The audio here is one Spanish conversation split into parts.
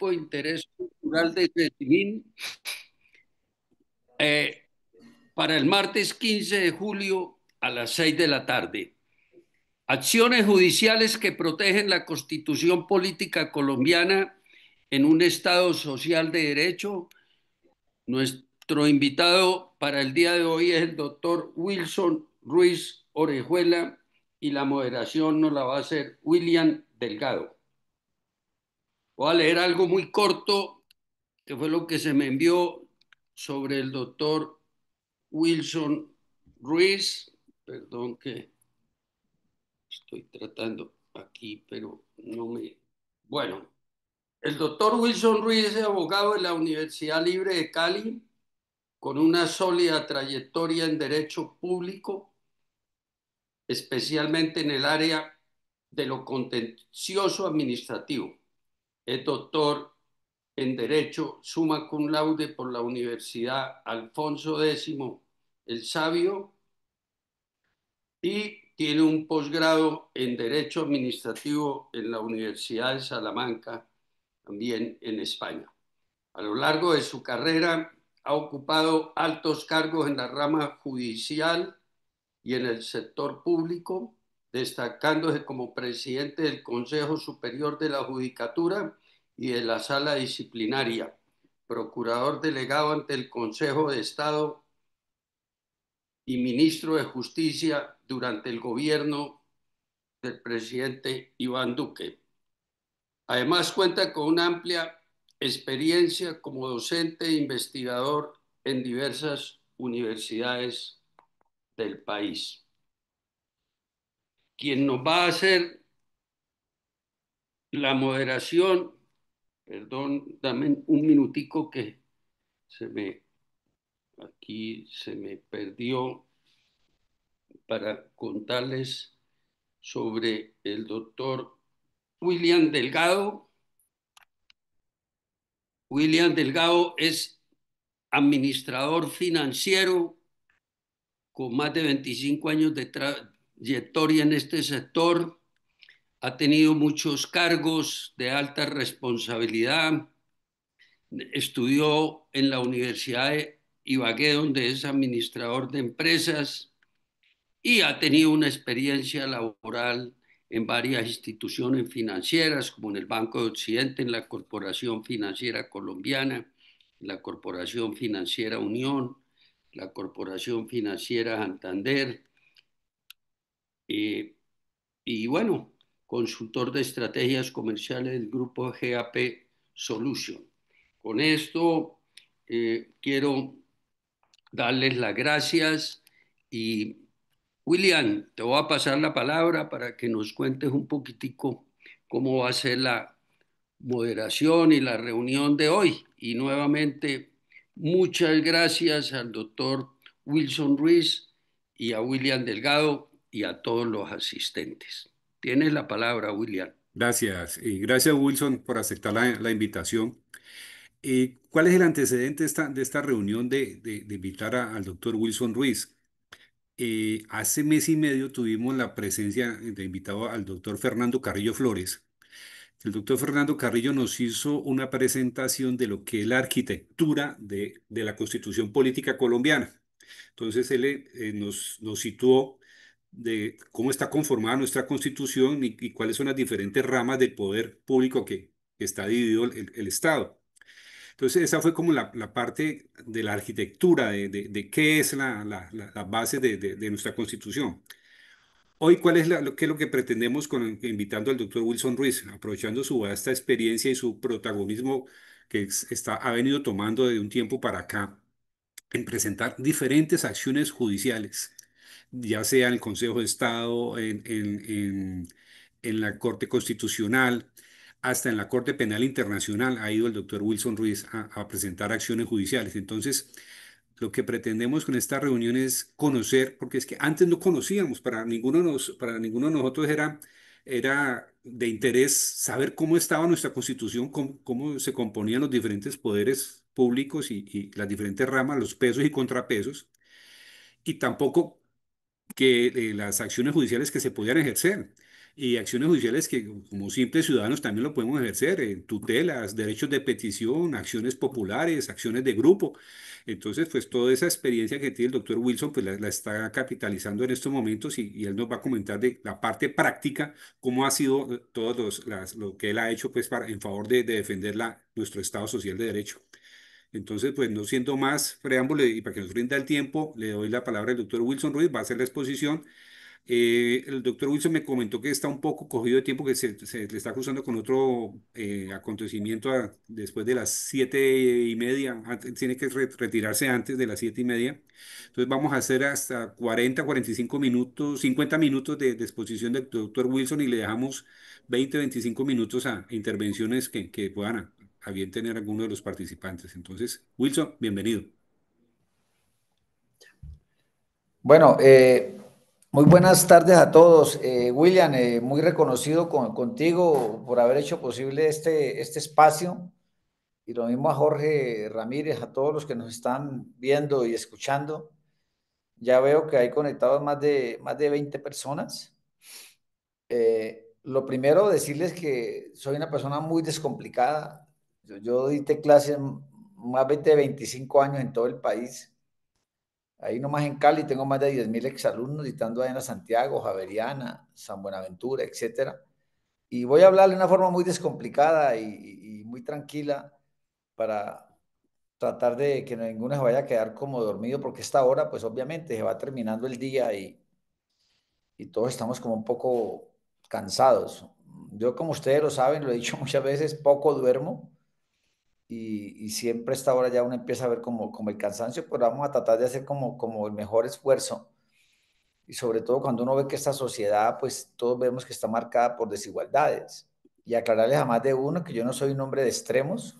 de Interés Cultural de Medellín eh, para el martes 15 de julio a las 6 de la tarde. Acciones judiciales que protegen la Constitución política colombiana en un Estado social de derecho. Nuestro invitado para el día de hoy es el doctor Wilson Ruiz Orejuela y la moderación nos la va a hacer William Delgado. Voy a leer algo muy corto que fue lo que se me envió sobre el doctor Wilson Ruiz. Perdón que estoy tratando aquí, pero no me... Bueno, el doctor Wilson Ruiz es abogado de la Universidad Libre de Cali, con una sólida trayectoria en derecho público, especialmente en el área de lo contencioso administrativo. Es doctor en Derecho summa cum laude por la Universidad Alfonso X el Sabio y tiene un posgrado en Derecho Administrativo en la Universidad de Salamanca, también en España. A lo largo de su carrera ha ocupado altos cargos en la rama judicial y en el sector público, destacándose como presidente del Consejo Superior de la Judicatura y de la Sala Disciplinaria, procurador delegado ante el Consejo de Estado y ministro de Justicia durante el gobierno del presidente Iván Duque. Además, cuenta con una amplia experiencia como docente e investigador en diversas universidades del país. Quien nos va a hacer la moderación, perdón, dame un minutico que se me, aquí se me perdió para contarles sobre el doctor William Delgado. William Delgado es administrador financiero con más de 25 años de trayectoria en este sector. Ha tenido muchos cargos de alta responsabilidad. Estudió en la Universidad de Ibagué, donde es administrador de empresas, y ha tenido una experiencia laboral en varias instituciones financieras, como en el Banco de Occidente, en la Corporación Financiera Colombiana, en la Corporación Financiera Unión, la Corporación Financiera Santander, eh, y bueno, consultor de estrategias comerciales del grupo GAP Solution. Con esto quiero darles las gracias y William, te voy a pasar la palabra para que nos cuentes un poquitico cómo va a ser la moderación y la reunión de hoy. Y nuevamente, muchas gracias al doctor Wilson Ruiz y a William Delgado y a todos los asistentes. Tienes la palabra, William. Gracias. Y gracias, Wilson, por aceptar la invitación. ¿Cuál es el antecedente de esta reunión de invitar al doctor Wilson Ruiz? Hace mes y medio tuvimos la presencia de invitado al doctor Fernando Carrillo Flores. El doctor Fernando Carrillo nos hizo una presentación de lo que es la arquitectura de la Constitución Política Colombiana. Entonces, él nos situó de cómo está conformada nuestra Constitución y cuáles son las diferentes ramas del poder público que está dividido el Estado. Entonces, esa fue como la parte de la arquitectura, de qué es la base de nuestra Constitución. Hoy, ¿cuál es qué es lo que pretendemos invitando al doctor Wilson Ruiz, aprovechando su vasta experiencia y su protagonismo que ha venido tomando de un tiempo para acá, en presentar diferentes acciones judiciales, ya sea en el Consejo de Estado, en la Corte Constitucional, hasta en la Corte Penal Internacional ha ido el doctor Wilson Ruiz a presentar acciones judiciales. Entonces, lo que pretendemos con esta reunión es conocer, porque es que antes no conocíamos, para ninguno de nosotros era de interés saber cómo estaba nuestra Constitución, cómo se componían los diferentes poderes públicos y las diferentes ramas, los pesos y contrapesos, y tampoco que las acciones judiciales que se podían ejercer. y acciones judiciales que como simples ciudadanos también lo podemos ejercer, tutelas, derechos de petición, acciones populares, acciones de grupo. Entonces, pues toda esa experiencia que tiene el doctor Wilson, pues la está capitalizando en estos momentos y él nos va a comentar de la parte práctica, cómo ha sido lo que él ha hecho pues en favor de defender nuestro Estado social de derecho. Entonces, pues no siendo más preámbulo y para que nos rinda el tiempo, le doy la palabra al doctor Wilson Ruiz, va a hacer la exposición. El doctor Wilson me comentó que está un poco cogido de tiempo, que se le está cruzando con otro acontecimiento después de las 7:30. Tiene que retirarse antes de las 7:30. Entonces vamos a hacer hasta 45 minutos, 50 minutos de exposición del doctor Wilson y le dejamos 25 minutos a intervenciones que puedan a bien tener alguno de los participantes. Entonces, Wilson, bienvenido. Bueno, muy buenas tardes a todos. William, muy reconocido contigo por haber hecho posible este espacio. Y lo mismo a Jorge Ramírez, a todos los que nos están viendo y escuchando. Ya veo que hay conectados más de 20 personas. Lo primero, decirles que soy una persona muy descomplicada. Yo dicté clases más de 25 años en todo el país. Ahí nomás en Cali tengo más de 10.000 exalumnos dictando ahí en Santiago, Javeriana, San Buenaventura, etcétera. Y voy a hablar de una forma muy descomplicada y muy tranquila para tratar de que ninguno se vaya a quedar como dormido, porque esta hora, pues obviamente se va terminando el día y todos estamos como un poco cansados. Yo, como ustedes lo saben, lo he dicho muchas veces, poco duermo y siempre a esta hora ya uno empieza a ver como el cansancio, pero vamos a tratar de hacer como el mejor esfuerzo. Y sobre todo cuando uno ve que esta sociedad, pues todos vemos que está marcada por desigualdades. Y aclararles a más de uno que yo no soy un hombre de extremos,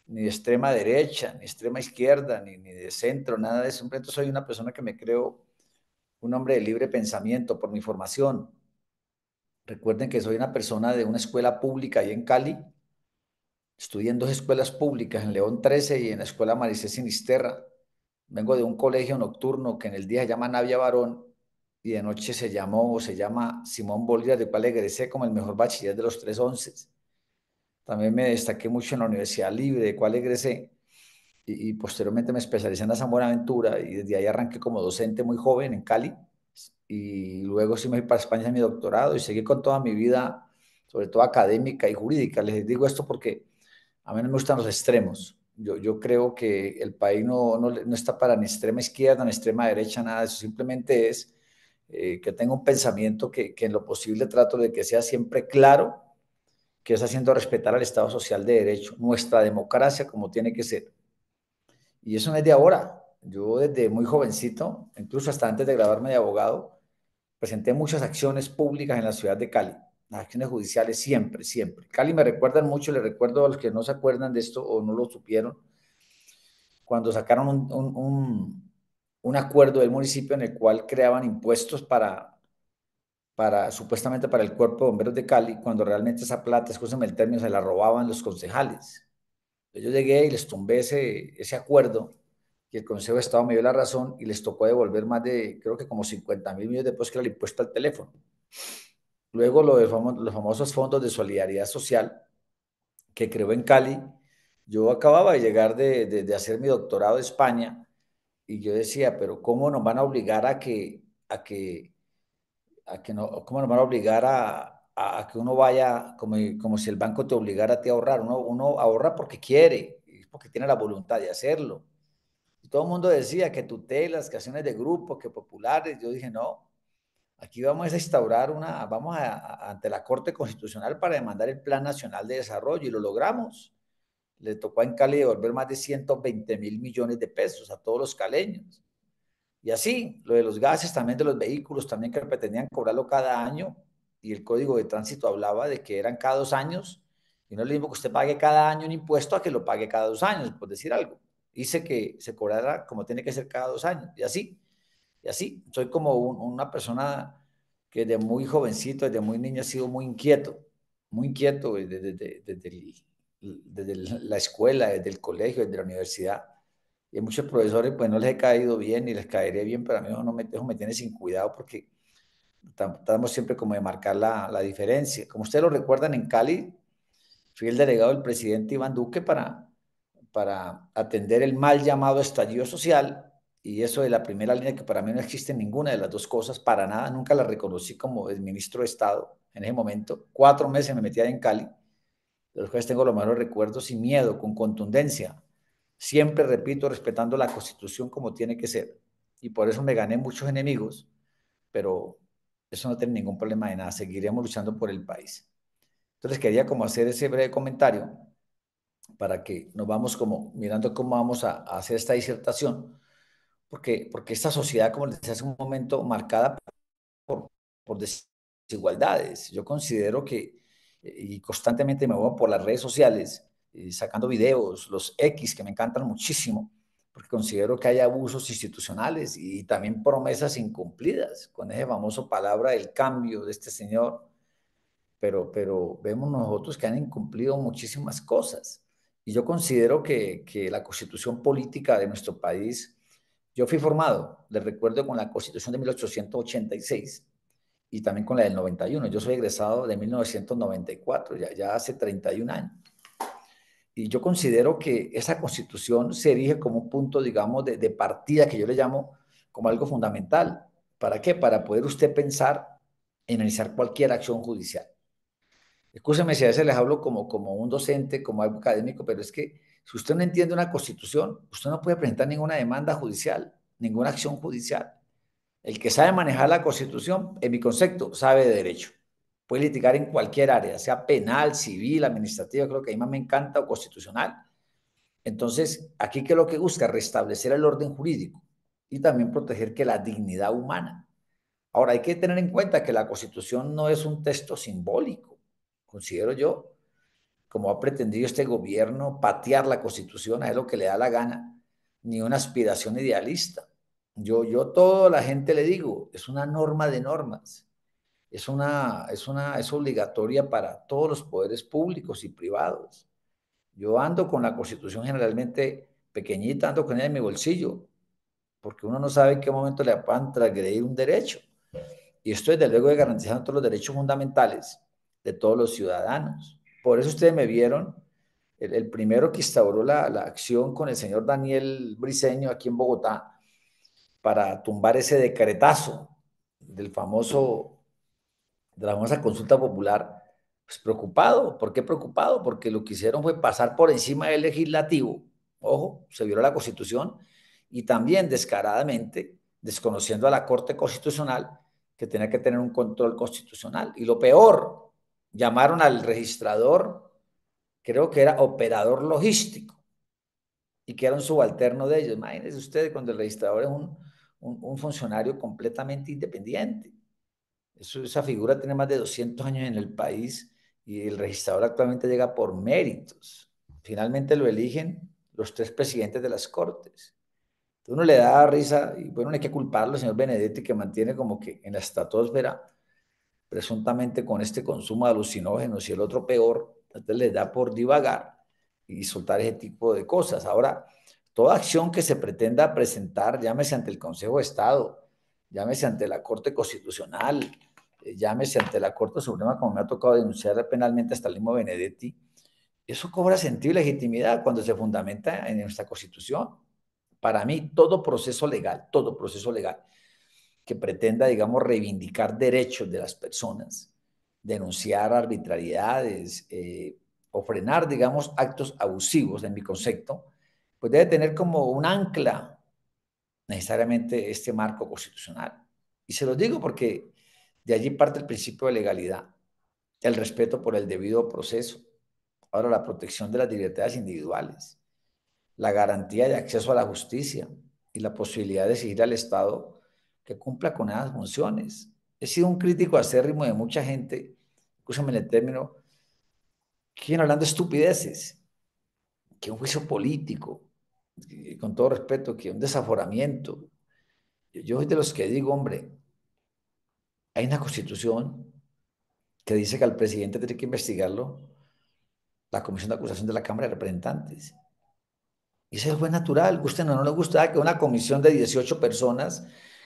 ni de extrema derecha, ni extrema izquierda, ni de centro, nada de eso. Simplemente soy una persona que me creo un hombre de libre pensamiento por mi formación. Recuerden que soy una persona de una escuela pública ahí en Cali. Estudié en dos escuelas públicas, en León 13 y en la escuela Maricé Sinisterra. Vengo de un colegio nocturno que en el día se llama Navia Varón y de noche se llamó o se llama Simón Bolívar, de cual egresé como el mejor bachiller de los 311. También me destaqué mucho en la Universidad Libre, de cual egresé, y posteriormente me especialicé en la San Buenaventura y desde ahí arranqué como docente muy joven en Cali y luego sí me fui para España en mi doctorado y seguí con toda mi vida, sobre todo académica y jurídica. Les digo esto porque a mí no me gustan los extremos. Yo creo que el país no está para ni extrema izquierda ni extrema derecha, nada de eso. Simplemente es que tengo un pensamiento que en lo posible trato de que sea siempre claro, que es haciendo respetar al Estado social de derecho, nuestra democracia como tiene que ser. Y eso no es de ahora. Yo desde muy jovencito, incluso hasta antes de graduarme de abogado, presenté muchas acciones públicas en la ciudad de Cali. Las acciones judiciales siempre, siempre. Cali me recuerdan mucho, le recuerdo a los que no se acuerdan de esto o no lo supieron, cuando sacaron un acuerdo del municipio en el cual creaban impuestos supuestamente para el cuerpo de bomberos de Cali, cuando realmente esa plata, escúchame el término, se la robaban los concejales. Yo llegué y les tumbé ese acuerdo y el Consejo de Estado me dio la razón y les tocó devolver más de, creo que como 50.000 millones de pesos que era el impuesto al teléfono. Luego los famosos fondos de solidaridad social que creó en Cali. Yo acababa de llegar de hacer mi doctorado de España y yo decía, pero ¿cómo nos van a obligar a que no, cómo nos van a obligar a que uno vaya como si el banco te obligara a ti a ahorrar? Uno ahorra porque quiere, porque tiene la voluntad de hacerlo. Y todo el mundo decía que tutelas, que acciones de grupo, que populares. Yo dije, no, aquí vamos a instaurar vamos ante la Corte Constitucional para demandar el Plan Nacional de Desarrollo y lo logramos. Le tocó en Cali devolver más de 120.000 millones de pesos a todos los caleños. Y así, lo de los gases, también de los vehículos, también que pretendían cobrarlo cada año, y el Código de Tránsito hablaba de que eran cada 2 años, y no es lo mismo que usted pague cada año un impuesto a que lo pague cada 2 años, por decir algo. Dice que se cobrará como tiene que ser cada 2 años, y así. Soy como una persona que desde muy jovencito, desde muy niño, ha sido muy inquieto desde la escuela, desde el colegio, desde la universidad. Y a muchos profesores, pues no les he caído bien ni les caeré bien, pero a mí eso me tiene sin cuidado porque Tratamos siempre como de marcar la diferencia. Como ustedes lo recuerdan, en Cali fui el delegado del presidente Iván Duque para atender el mal llamado estallido social, y eso de la primera línea, que para mí no existe ninguna de las dos cosas, para nada, nunca la reconocí como el ministro de Estado en ese momento. 4 meses me metía en Cali, de los cuales tengo los mejores recuerdos, sin miedo, con contundencia. Siempre, repito, respetando la Constitución como tiene que ser. Y por eso me gané muchos enemigos, pero eso no tiene ningún problema de nada. Seguiremos luchando por el país. Entonces quería como hacer ese breve comentario para que nos vamos como mirando cómo vamos a hacer esta disertación, porque esta sociedad, como les decía hace un momento, marcada por desigualdades. Yo considero que, y constantemente me voy por las redes sociales, sacando videos, los X, que me encantan muchísimo, porque considero que hay abusos institucionales y también promesas incumplidas, con esa famosa palabra del cambio de este señor, pero vemos nosotros que han incumplido muchísimas cosas. Y yo considero que la constitución política de nuestro país, yo fui formado, les recuerdo, con la constitución de 1886 y también con la del 91. Yo soy egresado de 1994, ya hace 31 años. Y yo considero que esa constitución se erige como un punto, digamos, de partida, que yo le llamo como algo fundamental. ¿Para qué? Para poder usted pensar en iniciar cualquier acción judicial. Escúcheme si a veces les hablo como un docente, como algo académico, pero es que si usted no entiende una constitución, usted no puede presentar ninguna demanda judicial, ninguna acción judicial. El que sabe manejar la constitución, en mi concepto, sabe de derecho. Puede litigar en cualquier área, sea penal, civil, administrativa, creo que a mí más me encanta, o constitucional. Entonces, aquí, ¿qué es lo que busca? Restablecer el orden jurídico y también proteger que la dignidad humana. Ahora, hay que tener en cuenta que la Constitución no es un texto simbólico, considero yo, como ha pretendido este gobierno patear la Constitución a él lo que le da la gana, ni una aspiración idealista. Yo toda la gente le digo, es una norma de normas, es obligatoria para todos los poderes públicos y privados. Yo ando con la Constitución generalmente pequeñita, ando con ella en mi bolsillo, porque uno no sabe en qué momento le van a transgredir un derecho. Y esto desde luego de garantizando todos los derechos fundamentales de todos los ciudadanos. Por eso ustedes me vieron el primero que instauró la acción con el señor Daniel Briceño aquí en Bogotá para tumbar ese decretazo del famoso, de la famosa consulta popular. Pues preocupado. ¿Por qué preocupado? Porque lo que hicieron fue pasar por encima del legislativo. Ojo, se violó la Constitución, y también descaradamente desconociendo a la Corte Constitucional, que tenía que tener un control constitucional. Y lo peor, llamaron al registrador, creo que era operador logístico, y que era un subalterno de ellos. Imagínense ustedes, cuando el registrador es un funcionario completamente independiente. Esa figura tiene más de 200 años en el país, y el registrador actualmente llega por méritos. Finalmente lo eligen los 3 presidentes de las Cortes. Uno le da risa, y bueno, no hay que culparlo, señor Benedetti, que mantiene como que en la estratosfera, presuntamente con este consumo de alucinógenos, y el otro peor, entonces le da por divagar y soltar ese tipo de cosas. Ahora, toda acción que se pretenda presentar, llámese ante el Consejo de Estado, llámese ante la Corte Constitucional, llámese ante la Corte Suprema, como me ha tocado denunciar penalmente hasta el mismo Benedetti, eso cobra sentido y legitimidad cuando se fundamenta en nuestra Constitución. Para mí, todo proceso legal que pretenda, digamos, reivindicar derechos de las personas, denunciar arbitrariedades, o frenar, digamos, actos abusivos, en mi concepto, pues debe tener como un ancla necesariamente este marco constitucional. Y se los digo porque de allí parte el principio de legalidad, el respeto por el debido proceso, ahora la protección de las libertades individuales, la garantía de acceso a la justicia y la posibilidad de exigir al Estado que cumpla con esas funciones. He sido un crítico acérrimo de mucha gente, escúchame el término, que viene hablando de estupideces, que un juicio político, con todo respeto, que un desaforamiento. Yo soy de los que digo, hombre, hay una constitución que dice que al presidente tiene que investigarlo la Comisión de Acusación de la Cámara de Representantes. Y ese fue natural, guste o no le gusta, que una comisión de 18 personas,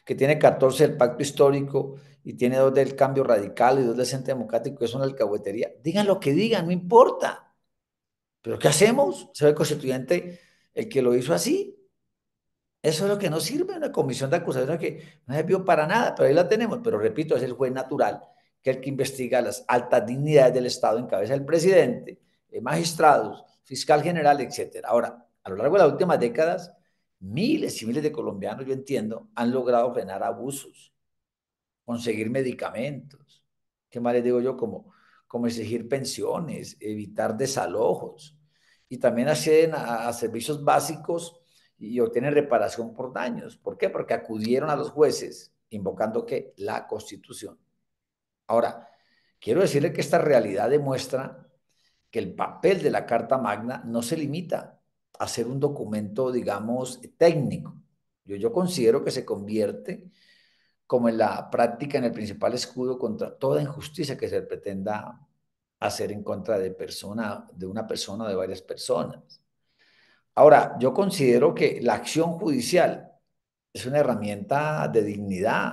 que tiene 14 del pacto histórico y tiene 2 del cambio radical y 2 del centro democrático, que es una alcahuetería. Digan lo que digan, no importa. ¿Pero qué hacemos? ¿Se ve el constituyente el que lo hizo así? Eso es lo que no sirve, una comisión de acusación que no sirvió para nada, pero ahí la tenemos. Pero repito, es el juez natural, que es el que investiga las altas dignidades del Estado en cabeza del presidente, magistrados, fiscal general, etcétera. Ahora, a lo largo de las últimas décadas, miles y miles de colombianos, yo entiendo, han logrado frenar abusos, conseguir medicamentos. ¿Qué más les digo yo? Como exigir pensiones, evitar desalojos. Y también acceden a servicios básicos y obtienen reparación por daños. ¿Por qué? Porque acudieron a los jueces invocando que la Constitución. Ahora, quiero decirle que esta realidad demuestra que el papel de la Carta Magna no se limita a ser un documento, digamos, técnico. Yo considero que se convierte como en la práctica en el principal escudo contra toda injusticia que se pretenda hacer en contra de una persona o de varias personas. Ahora, yo considero que la acción judicial es una herramienta de dignidad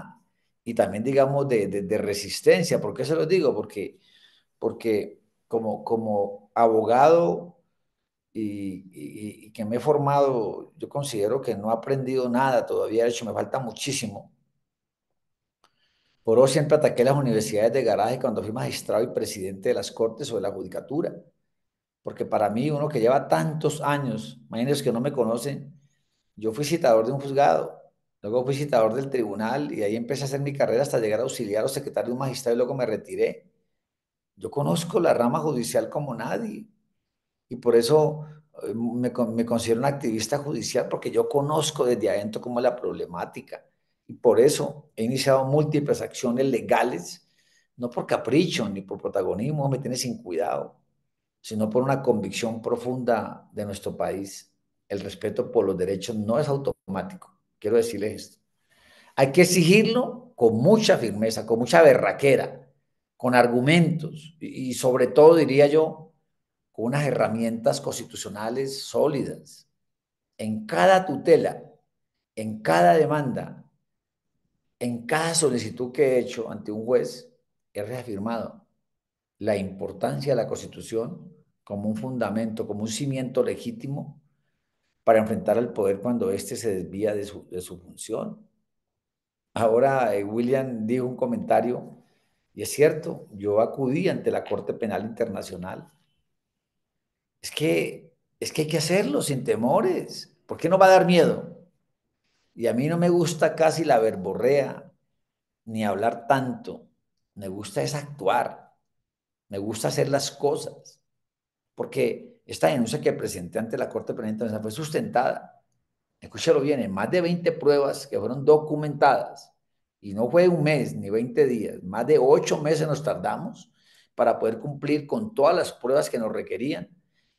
y también, digamos, de resistencia. ¿Por qué se lo digo? Porque como abogado y que me he formado, yo considero que no he aprendido nada todavía, de hecho, me falta muchísimo. Por eso siempre ataqué las universidades de garaje cuando fui magistrado y presidente de las Cortes o de la Judicatura. Porque para mí, uno que lleva tantos años, imagínense que no me conocen, yo fui citador de un juzgado, luego fui citador del tribunal y ahí empecé a hacer mi carrera hasta llegar a auxiliar o secretario de un magistrado y luego me retiré. Yo conozco la rama judicial como nadie y por eso me considero un activista judicial porque yo conozco desde adentro cómo es la problemática y por eso he iniciado múltiples acciones legales, no por capricho ni por protagonismo, me tiene sin cuidado, sino por una convicción profunda de nuestro país. El respeto por los derechos no es automático, quiero decirles esto. Hay que exigirlo con mucha firmeza, con mucha berraquera, con argumentos y sobre todo, diría yo, con unas herramientas constitucionales sólidas. En cada tutela, en cada demanda, en cada solicitud que he hecho ante un juez, he reafirmado la importancia de la Constitución como un fundamento, como un cimiento legítimo para enfrentar al poder cuando éste se desvía de su función. Ahora, William dijo un comentario, y es cierto, yo acudí ante la Corte Penal Internacional. Es que, es que hay que hacerlo sin temores. ¿Por qué no va a dar miedo? Y a mí no me gusta casi la verborrea, ni hablar tanto. Me gusta es actuar. Me gusta hacer las cosas. Porque esta denuncia que presenté ante la Corte Penal Internacional fue sustentada. Escúchalo bien, en más de 20 pruebas que fueron documentadas. Y no fue un mes ni 20 días, más de 8 meses nos tardamos para poder cumplir con todas las pruebas que nos requerían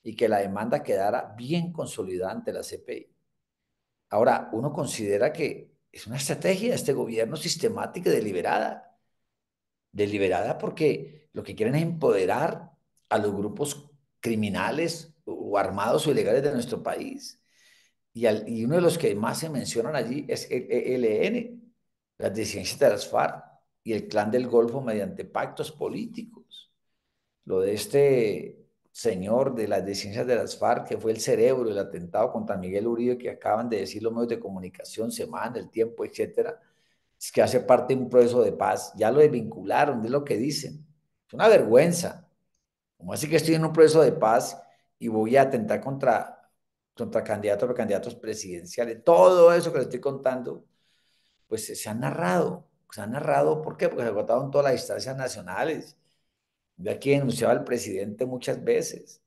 y que la demanda quedara bien consolidada ante la CPI. Ahora, uno considera que es una estrategia de este gobierno sistemática y deliberada. Deliberada porque lo que quieren es empoderar a los grupos criminales o armados o ilegales de nuestro país. Y uno de los que más se mencionan allí es el ELN, las disidencias de las FARC y el Clan del Golfo mediante pactos políticos. Lo de este señor de las disidencias de las FARC, que fue el cerebro del atentado contra Miguel Uribe, que acaban de decir los medios de comunicación, Semana, El Tiempo, etcétera, es que hace parte de un proceso de paz. Ya lo desvincularon, es lo que dicen. Es una vergüenza. ¿Cómo así que estoy en un proceso de paz y voy a atentar contra candidatos o candidatos presidenciales? Todo eso que les estoy contando, pues se han narrado. Se han narrado, ¿por qué? Porque se agotaron todas las instancias nacionales. Yo aquí denunciaba al presidente muchas veces,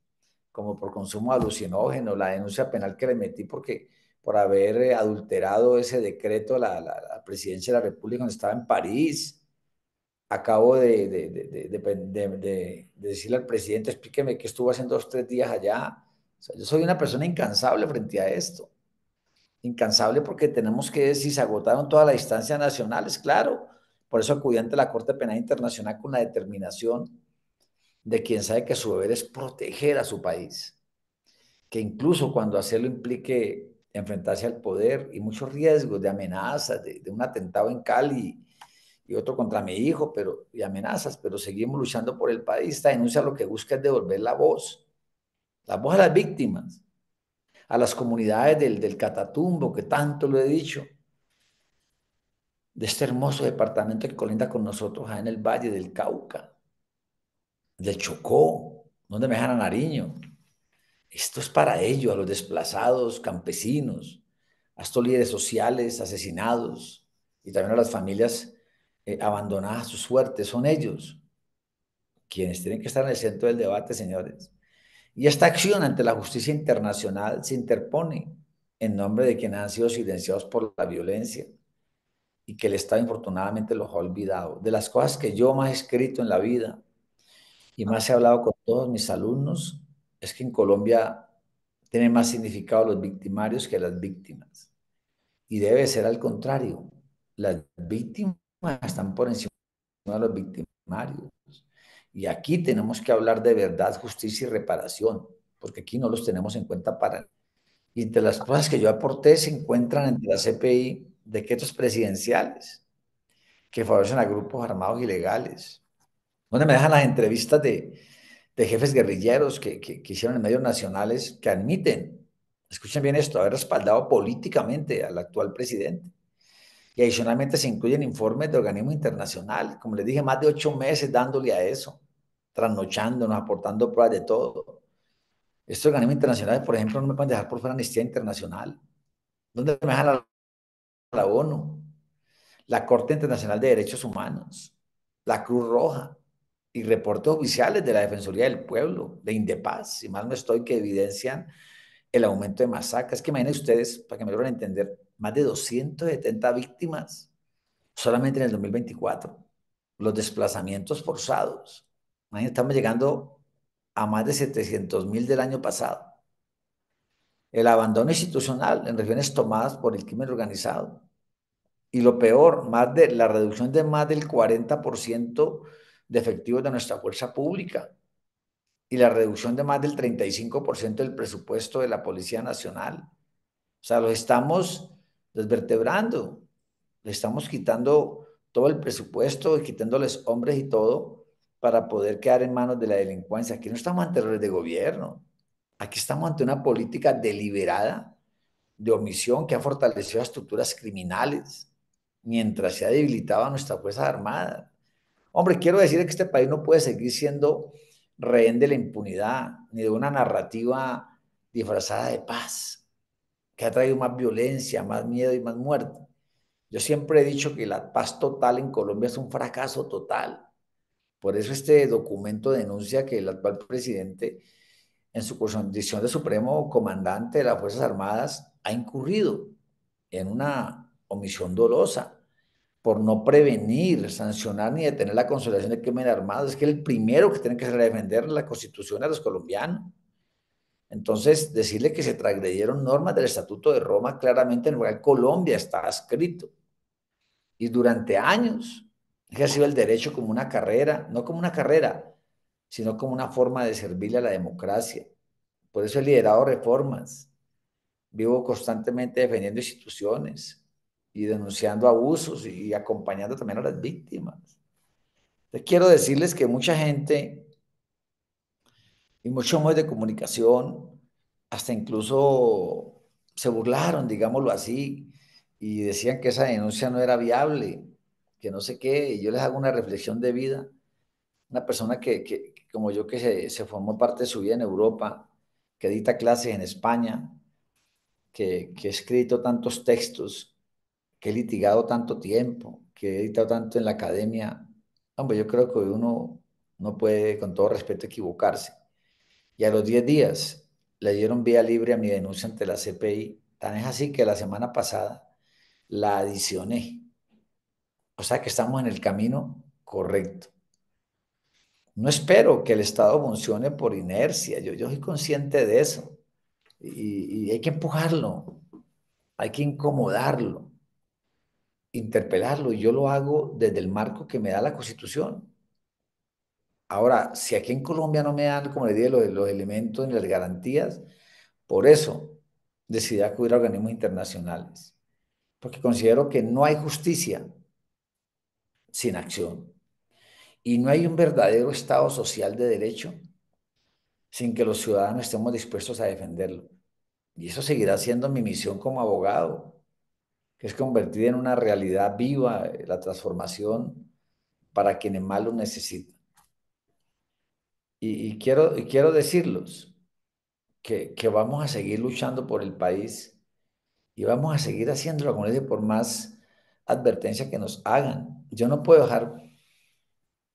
como por consumo de alucinógeno, la denuncia penal que le metí por haber adulterado ese decreto a la presidencia de la República cuando estaba en París. Acabo de decirle al presidente, explíqueme qué estuvo haciendo 2 o 3 días allá. O sea, yo soy una persona incansable frente a esto. Incansable porque tenemos que, si se agotaron todas las instancias nacionales, claro. Por eso acudí ante la Corte Penal Internacional con la determinación de quien sabe que su deber es proteger a su país. Que incluso cuando hacerlo implique enfrentarse al poder y muchos riesgos de amenazas, de un atentado en Cali y otro contra mi hijo, y amenazas, pero seguimos luchando por el país. Esta denuncia lo que busca es devolver la voz a las víctimas, a las comunidades del Catatumbo, que tanto lo he dicho, de este hermoso departamento que colinda con nosotros, en el Valle del Cauca, del Chocó, donde me dejan a Nariño. Esto es para ellos, a los desplazados, campesinos, a estos líderes sociales asesinados y también a las familias abandonadas a su suerte. Son ellos quienes tienen que estar en el centro del debate, señores. Y esta acción ante la justicia internacional se interpone en nombre de quienes han sido silenciados por la violencia y que el Estado infortunadamente los ha olvidado. De las cosas que yo más he escrito en la vida y más he hablado con todos mis alumnos, es que en Colombia tienen más significado los victimarios que las víctimas. Y debe ser al contrario. Las víctimas están por encima de los victimarios. Y aquí tenemos que hablar de verdad, justicia y reparación, porque aquí no los tenemos en cuenta para... Y entre las cosas que yo aporté se encuentran entre la CPI decretos presidenciales que favorecen a grupos armados ilegales, donde me dejan las entrevistas de jefes guerrilleros que hicieron en medios nacionales que admiten, escuchen bien esto, haber respaldado políticamente al actual presidente. Y adicionalmente se incluyen informes de organismos internacionales, como les dije, más de 8 meses dándole a eso, trasnochándonos, aportando pruebas de todo. Estos organismos internacionales, por ejemplo, no me pueden dejar por fuera Amnistía Internacional. ¿Dónde me dejan la ONU? La Corte Internacional de Derechos Humanos, la Cruz Roja y reportes oficiales de la Defensoría del Pueblo, de Indepaz, si mal no estoy, que evidencian el aumento de masacres. Que imaginen ustedes, para que me logren entender, más de 270 víctimas solamente en el 2024. Los desplazamientos forzados. Imagínense, estamos llegando a más de 700.000 del año pasado. El abandono institucional en regiones tomadas por el crimen organizado. Y lo peor, la reducción de más del 40% de efectivos de nuestra fuerza pública y la reducción de más del 35% del presupuesto de la Policía Nacional. O sea, los estamos desvertebrando, le estamos quitando todo el presupuesto, quitándoles hombres y todo para poder quedar en manos de la delincuencia. Aquí no estamos ante errores de gobierno, aquí estamos ante una política deliberada de omisión que ha fortalecido a estructuras criminales mientras se ha debilitado a nuestras Fuerzas Armadas. Hombre, quiero decir que este país no puede seguir siendo rehén de la impunidad ni de una narrativa disfrazada de paz que ha traído más violencia, más miedo y más muerte. Yo siempre he dicho que la paz total en Colombia es un fracaso total. Por eso este documento denuncia que el actual presidente, en su condición de supremo comandante de las Fuerzas Armadas, ha incurrido en una omisión dolosa por no prevenir, sancionar ni detener la consolidación del crimen armado. Es que el primero que tiene que hacer es defender la Constitución a los colombianos. Entonces, decirle que se transgredieron normas del Estatuto de Roma claramente en el cual Colombia está escrito. Y durante años ha ejercido el derecho como una carrera, no como una carrera, sino como una forma de servirle a la democracia. Por eso he liderado reformas. Vivo constantemente defendiendo instituciones y denunciando abusos y acompañando también a las víctimas. Entonces, quiero decirles que mucha gente y muchos medios de comunicación hasta incluso se burlaron, digámoslo así, y decían que esa denuncia no era viable, que no sé qué, y yo les hago una reflexión de vida. Una persona que como yo, que se formó parte de su vida en Europa, que dicta clases en España, que he escrito tantos textos, que he litigado tanto tiempo, que he editado tanto en la academia. Hombre, yo creo que uno no puede, con todo respeto, equivocarse. Y a los 10 días le dieron vía libre a mi denuncia ante la CPI. Tan es así que la semana pasada la adicioné. O sea que estamos en el camino correcto. No espero que el Estado funcione por inercia. Yo soy consciente de eso. Y hay que empujarlo, hay que incomodarlo, interpelarlo. Y yo lo hago desde el marco que me da la Constitución. Ahora, si aquí en Colombia no me dan, como le dije, los elementos ni las garantías, por eso decidí acudir a organismos internacionales, porque considero que no hay justicia sin acción y no hay un verdadero Estado social de derecho sin que los ciudadanos estemos dispuestos a defenderlo. Y eso seguirá siendo mi misión como abogado, que es convertir en una realidad viva la transformación para quienes más lo necesitan. Y quiero decirlos que vamos a seguir luchando por el país y vamos a seguir haciéndolo, como les dije, por más advertencia que nos hagan. Yo no puedo dejar,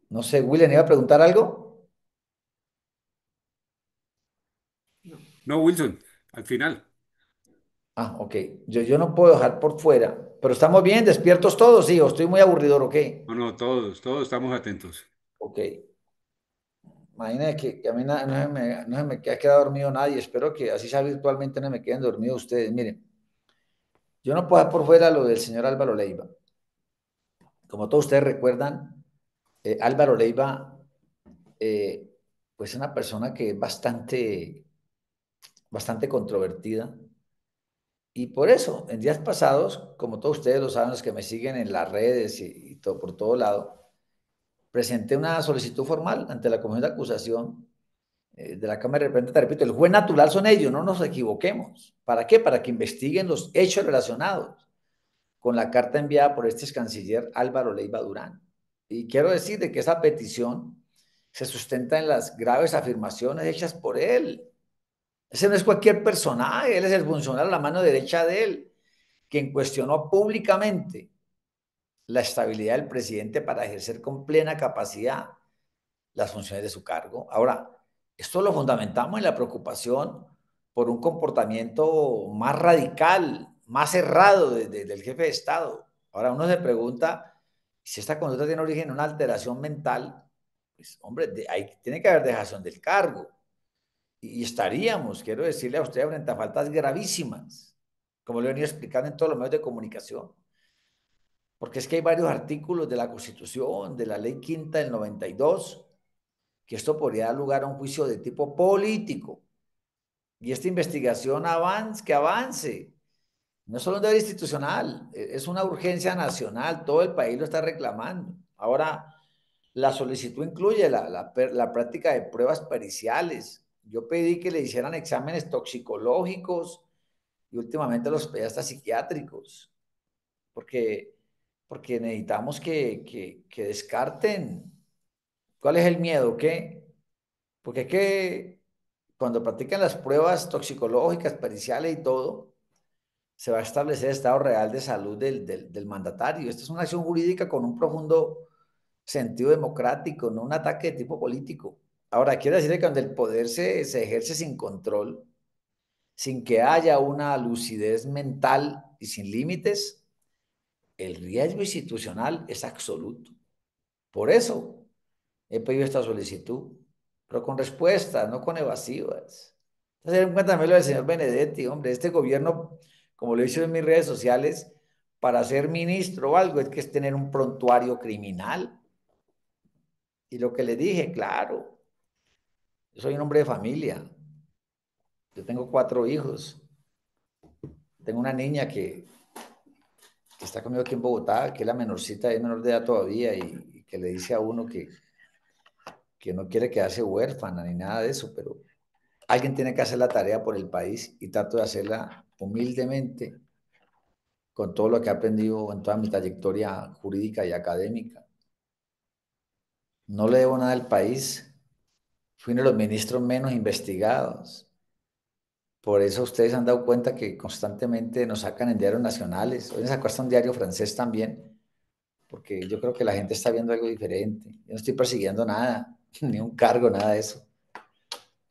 no sé, William, ¿iba a preguntar algo? No, Wilson, al final. Ah, ok. Yo no puedo dejar por fuera, pero estamos bien, despiertos todos, sí, o estoy muy aburridor, ok. No, no, todos estamos atentos. Ok. Imagínate que a mí no se me ha quedado dormido nadie. Espero que así sea virtualmente no me queden dormidos ustedes. Miren, yo no puedo dejar por fuera lo del señor Álvaro Leiva. Como todos ustedes recuerdan, Álvaro Leiva, eh, pues es una persona que es bastante controvertida. Y por eso, en días pasados, como todos ustedes lo saben, los que me siguen en las redes y todo, por todo lado, presenté una solicitud formal ante la Comisión de Acusación de la Cámara de Representantes. Repito, el juez natural son ellos, no nos equivoquemos. ¿Para qué? Para que investiguen los hechos relacionados con la carta enviada por este ex canciller Álvaro Leiva Durán. Y quiero decir de que esa petición se sustenta en las graves afirmaciones hechas por él. Ese no es cualquier personaje, él es el funcionario, la mano derecha de él, quien cuestionó públicamente la estabilidad del presidente para ejercer con plena capacidad las funciones de su cargo. Ahora, esto lo fundamentamos en la preocupación por un comportamiento más radical, más cerrado del jefe de Estado. Ahora uno se pregunta si esta conducta tiene origen en una alteración mental, pues hombre, ahí tiene que haber dejación del cargo. Y estaríamos, quiero decirle a usted, frente a faltas gravísimas, como le he venido explicando en todos los medios de comunicación. Porque es que hay varios artículos de la Constitución, de la Ley Quinta del 92, que esto podría dar lugar a un juicio de tipo político. Y esta investigación que avance. No es solo un deber institucional, es una urgencia nacional, todo el país lo está reclamando. Ahora, la solicitud incluye la práctica de pruebas periciales. Yo pedí que le hicieran exámenes toxicológicos y últimamente los pedí hasta psiquiátricos, porque, porque necesitamos que descarten. ¿Cuál es el miedo? ¿Qué? Porque es que cuando practican las pruebas toxicológicas, periciales y todo, se va a establecer el estado real de salud del mandatario. Esta es una acción jurídica con un profundo sentido democrático, no un ataque de tipo político. Ahora, quiero decir que cuando el poder se ejerce sin control, sin que haya una lucidez mental y sin límites, el riesgo institucional es absoluto. Por eso he pedido esta solicitud, pero con respuestas, no con evasivas. Entonces, en cuenta también lo del señor Benedetti, hombre, este gobierno, como lo he dicho en mis redes sociales, para ser ministro o algo, es que es tener un prontuario criminal. Y lo que le dije, claro, yo soy un hombre de familia, yo tengo 4 hijos, tengo una niña que está conmigo aquí en Bogotá, que es la menorcita, es menor de edad todavía, y que le dice a uno que no quiere quedarse huérfana ni nada de eso, pero alguien tiene que hacer la tarea por el país y trato de hacerla humildemente con todo lo que he aprendido en toda mi trayectoria jurídica y académica. No le debo nada al país. Fui uno de los ministros menos investigados. Por eso ustedes han dado cuenta que constantemente nos sacan en diarios nacionales. Hoy nos sacó hasta un diario francés también, porque yo creo que la gente está viendo algo diferente. Yo no estoy persiguiendo nada, ni un cargo, nada de eso.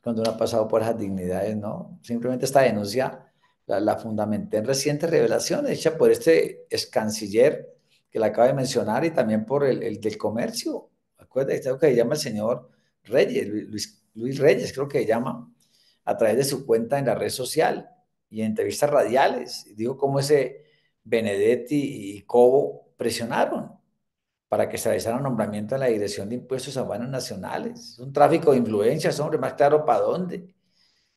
Cuando uno ha pasado por esas dignidades, ¿no? Simplemente esta denuncia la fundamenté en recientes revelaciones hechas por este ex canciller que la acaba de mencionar y también por el del comercio. Acuérdate, creo que se llama el señor Reyes, Luis Reyes, creo que se llama, a través de su cuenta en la red social y en entrevistas radiales. Dijo cómo ese Benedetti y Cobo presionaron para que se realizara un nombramiento en la Dirección de Impuestos a Aduanas Nacionales. Es un tráfico de influencias, hombre, más claro para dónde.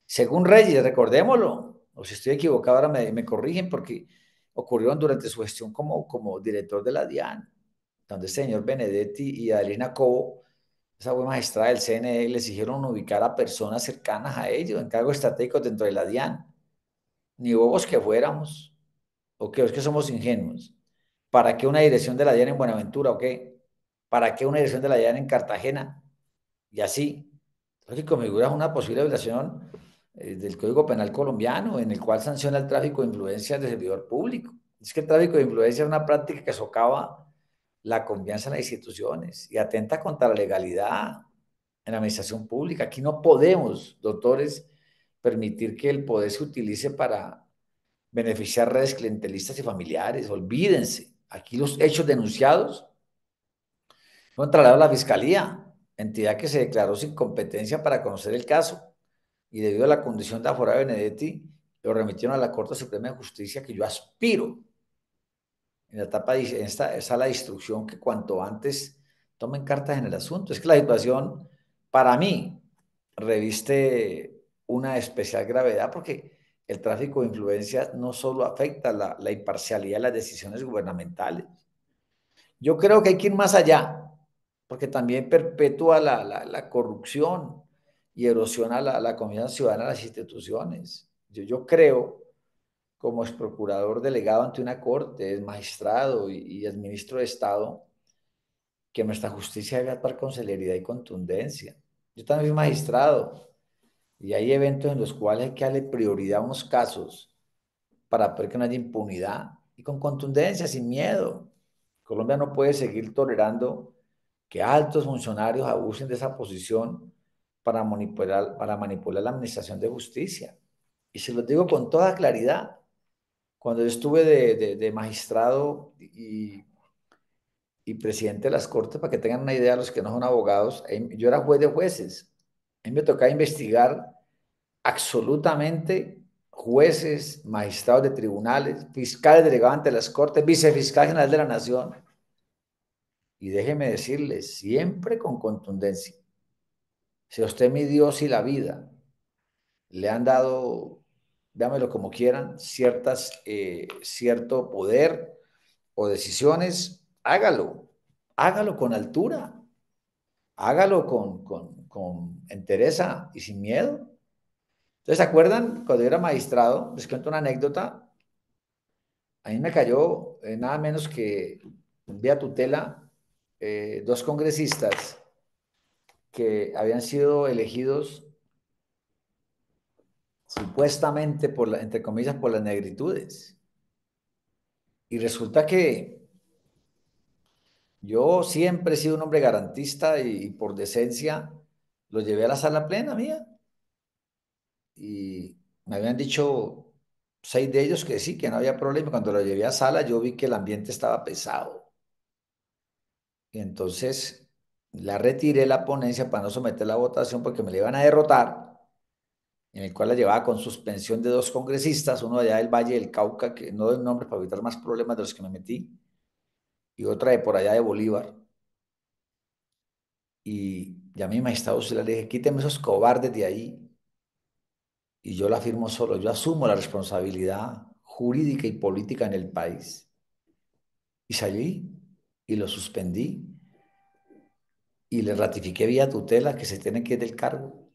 Según Reyes, recordémoslo, O si estoy equivocado, ahora me corrigen porque ocurrieron durante su gestión como director de la DIAN, donde el señor Benedetti y Adelina Cobo, esa fue magistrada del CNE, les hicieron ubicar a personas cercanas a ellos en cargos estratégicos dentro de la DIAN. Ni bobos que fuéramos, o que es que somos ingenuos. ¿Para qué una dirección de la DIAN en Buenaventura o qué? ¿Para qué una dirección de la DIAN en Cartagena? Y así, lo que configura una posible violación del Código Penal colombiano, en el cual sanciona el tráfico de influencias de servidor público. Es que el tráfico de influencia es una práctica que socava la confianza en las instituciones y atenta contra la legalidad en la administración pública. Aquí no podemos, doctores, permitir que el poder se utilice para beneficiar redes clientelistas y familiares. Olvídense. Aquí los hechos denunciados fueron trasladados a la Fiscalía, entidad que se declaró sin competencia para conocer el caso. Y debido a la condición de aforado de Benedetti, lo remitieron a la Corte Suprema de Justicia, que yo aspiro en la etapa de en esta sala de instrucción que cuanto antes tomen cartas en el asunto. Es que la situación, para mí, reviste una especial gravedad porque el tráfico de influencias no solo afecta la imparcialidad de las decisiones gubernamentales. Yo creo que hay que ir más allá, porque también perpetúa la corrupción y erosiona la confianza ciudadana en las instituciones. Yo creo, como ex procurador delegado ante una corte, es magistrado y es ministro de Estado, que nuestra justicia debe actuar con celeridad y contundencia. Yo también soy magistrado y hay eventos en los cuales hay que darle prioridad a unos casos para poder que no haya impunidad y con contundencia, sin miedo. Colombia no puede seguir tolerando que altos funcionarios abusen de esa posición para manipular la administración de justicia. Y se los digo con toda claridad. Cuando yo estuve de magistrado y presidente de las cortes, para que tengan una idea los que no son abogados, yo era juez de jueces. A mí me tocaba investigar absolutamente jueces, magistrados de tribunales, fiscales delegados ante las cortes, vicefiscal general de la nación. Y déjeme decirles, siempre con contundencia, si a usted mi Dios y la vida le han dado, dámelo como quieran, cierto poder o decisiones, hágalo, hágalo con altura, hágalo con entereza y sin miedo. Entonces, ¿se acuerdan? Cuando yo era magistrado, les cuento una anécdota, a mí me cayó nada menos que vía tutela dos congresistas que habían sido elegidos supuestamente entre comillas, por las negritudes. Y resulta que yo siempre he sido un hombre garantista y por decencia los llevé a la sala plena mía. Y me habían dicho 6 de ellos que sí, que no había problema. Cuando lo llevé a sala, yo vi que el ambiente estaba pesado. Y entonces la retiré la ponencia para no someter la votación porque me la iban a derrotar, en el cual la llevaba con suspensión de dos congresistas, uno allá del Valle del Cauca, que no doy nombres para evitar más problemas de los que me metí, y otra de por allá de Bolívar. Y ya mi magistrado se le dije, quíteme esos cobardes de ahí, y yo la firmo solo, yo asumo la responsabilidad jurídica y política en el país. Y salí y lo suspendí y le ratifiqué vía tutela que se tiene que ir del cargo.